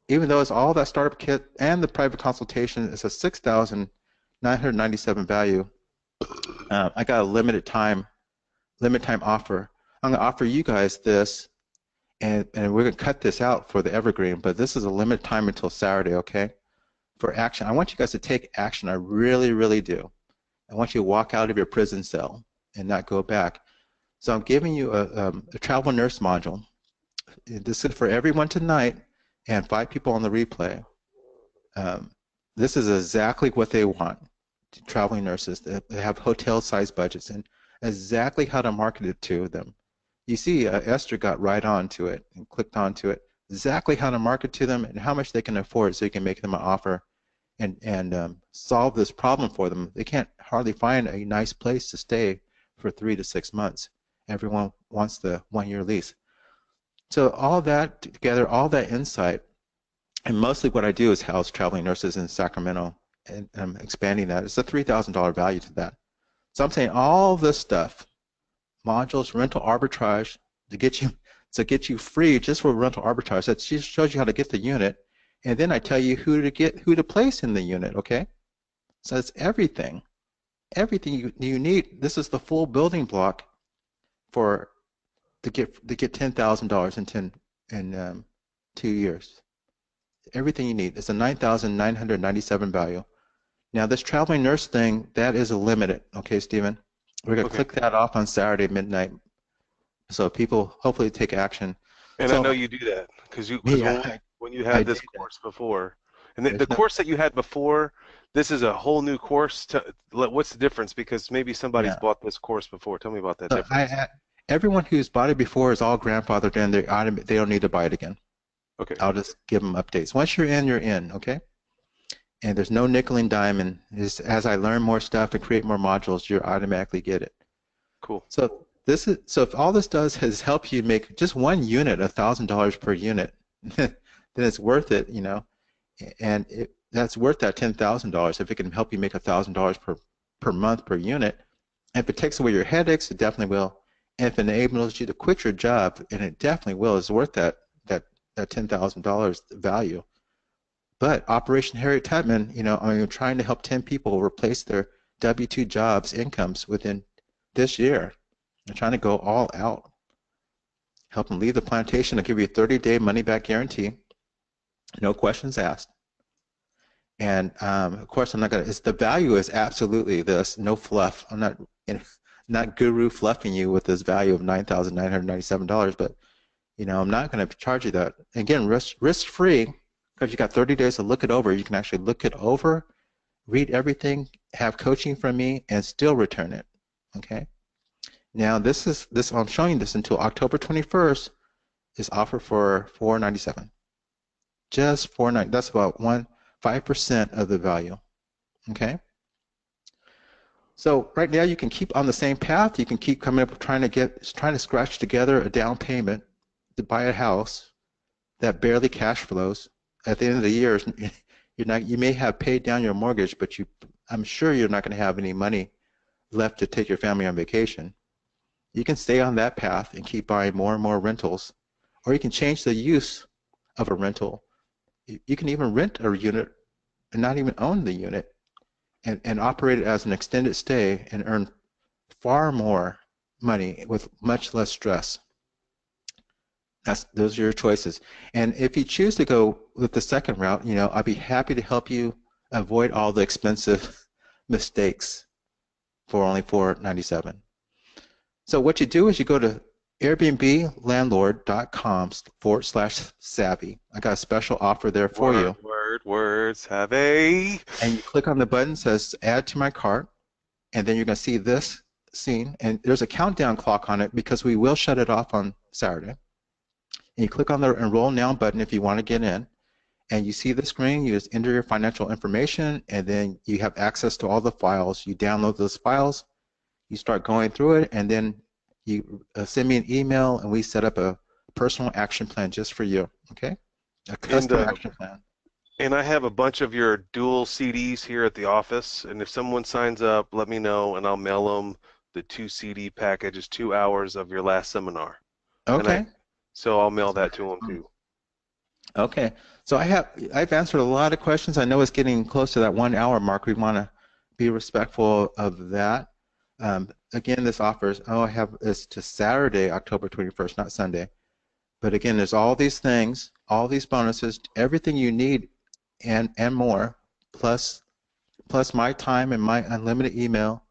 Even though it's all that startup kit and the private consultation, it's a 6,997 value. I got a limited time offer. I'm going to offer you guys this, and we're going to cut this out for the evergreen, but this is a limited time until Saturday, okay? For action. I want you guys to take action. I really, really do. I want you to walk out of your prison cell and not go back. So I'm giving you a travel nurse module. This is for everyone tonight and 5 people on the replay. This is exactly what they want, traveling nurses. They have hotel-sized budgets and exactly how to market it to them. You see, Esther got right onto it and clicked onto it, exactly how to market to them and how much they can afford so you can make them an offer and solve this problem for them. They can't hardly find a nice place to stay for 3 to 6 months. Everyone wants the 1-year lease. So all that together, all that insight, and mostly what I do is house traveling nurses in Sacramento, and I'm expanding that. It's a $3,000 value to that. So I'm saying all this stuff, modules, rental arbitrage, to get you free just for rental arbitrage. That just shows you how to get the unit, and then I tell you who to place in the unit. Okay, so it's everything you need. This is the full building block for to get $10,000 in 2 years. Everything you need. It's a $9,997 value. Now this traveling nurse thing, that is a limited. Okay, Stephen, we're gonna click that off on Saturday midnight, so people hopefully take action. And so, I know you do that because when you I had this course before, and the course that you had before, this is a whole new course. What's the difference? Because maybe somebody's bought this course before. Tell me about that difference. Everyone who's bought it before is all grandfathered in. They don't need to buy it again. Okay. I'll just give them updates. Once you're in, you're in. Okay. And there's no nickel and dime. And as I learn more stuff and create more modules, you automatically get it. Cool. So if all this does is help you make just one unit $1,000 per unit, then it's worth it, you know. And that's worth that $10,000 if it can help you make $1,000 per month per unit. And if it takes away your headaches, it definitely will. And if it enables you to quit your job, and it definitely will, it's worth that $10,000 value. But Operation Harriet Tubman, you know, I'm trying to help 10 people replace their W-2 jobs incomes within this year. I'm trying to go all out. Help them leave the plantation. I'll give you a 30-day money-back guarantee. No questions asked. And of course, I'm not gonna. The value is absolutely this. No fluff. I'm not guru fluffing you with this value of $9,997. But you know, I'm not going to charge you that. Again, risk-free, because you got 30 days to look it over. You can actually look it over, read everything, have coaching from me, and still return it. Okay. Now I'm showing this until October 21st. Is offered for $497. Just $490. That's about 5% of the value. Okay. So right now you can keep on the same path. You can keep coming up trying to scratch together a down payment to buy a house that barely cash flows. At the end of the year, you may have paid down your mortgage, but I'm sure you're not going to have any money left to take your family on vacation. You can stay on that path and keep buying more and more rentals, or you can change the use of a rental. You can even rent a unit and not even own the unit and operate it as an extended stay and earn far more money with much less stress. Those are your choices. And if you choose to go with the second route, you know, I'd be happy to help you avoid all the expensive mistakes for only $497. So what you do is you go to airbnblandlord.com/savvy. I got a special offer there for you. Savvy. And you click on the button that says add to my cart, and then you're going to see this scene. And there's a countdown clock on it because we will shut it off on Saturday. And you click on the Enroll Now button if you want to get in, and you see the screen. You just enter your financial information, and then you have access to all the files. You download those files, you start going through it, and then you send me an email, and we set up a personal action plan just for you, okay? A custom action plan. And I have a bunch of your dual CDs here at the office, and if someone signs up, let me know, and I'll mail them the 2 CD packages, 2 hours of your last seminar. Okay. So I'll mail that to them too. Okay. So I've answered a lot of questions. I know it's getting close to that 1 hour mark. We want to be respectful of that. Again, this offers, I have this to Saturday, October 21st, not Sunday. But again, there's all these things, all these bonuses, everything you need and more, plus my time and my unlimited email,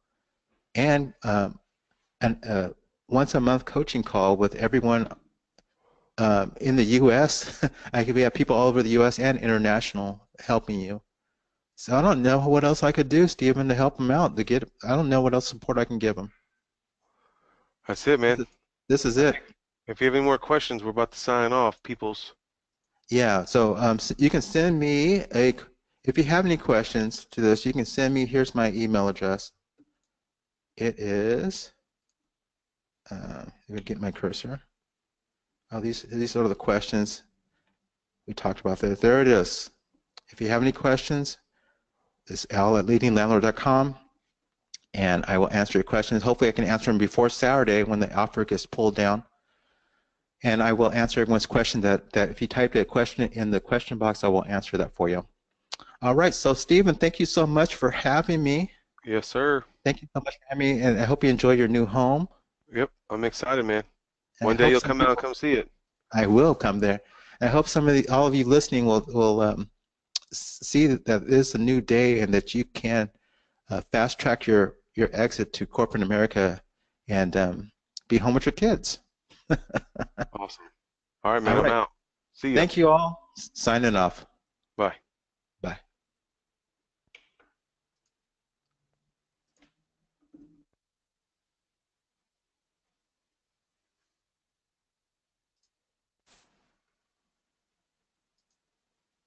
and an once a month coaching call with everyone in the U.S. I could have people all over the U.S. and international helping you. So I don't know what else I could do, Stephen, to help them out. I don't know what else support I can give them. That's it, man. This is it. If you have any more questions, we're about to sign off, peoples. Yeah. So, you can send me if you have any questions to this, you can send me. Here's my email address. It is. Let me get my cursor. Oh, these are the questions we talked about there. There it is. If you have any questions, it's al@leadinglandlord.com, and I will answer your questions. Hopefully, I can answer them before Saturday when the offer gets pulled down. And I will answer everyone's question that if you type a question in the question box, I will answer that for you. All right. So, Stephen, thank you so much for having me. Yes, sir. Thank you so much for having me, and I hope you enjoy your new home. Yep, I'm excited, man. And I One day hope you'll some come out and people, come see it. I will come there. I hope all of you listening will see that it is a new day and that you can fast track your exit to corporate America and be home with your kids. Awesome. All right, man, All I'm right. out. See ya. Thank you all. Signing off. Bye.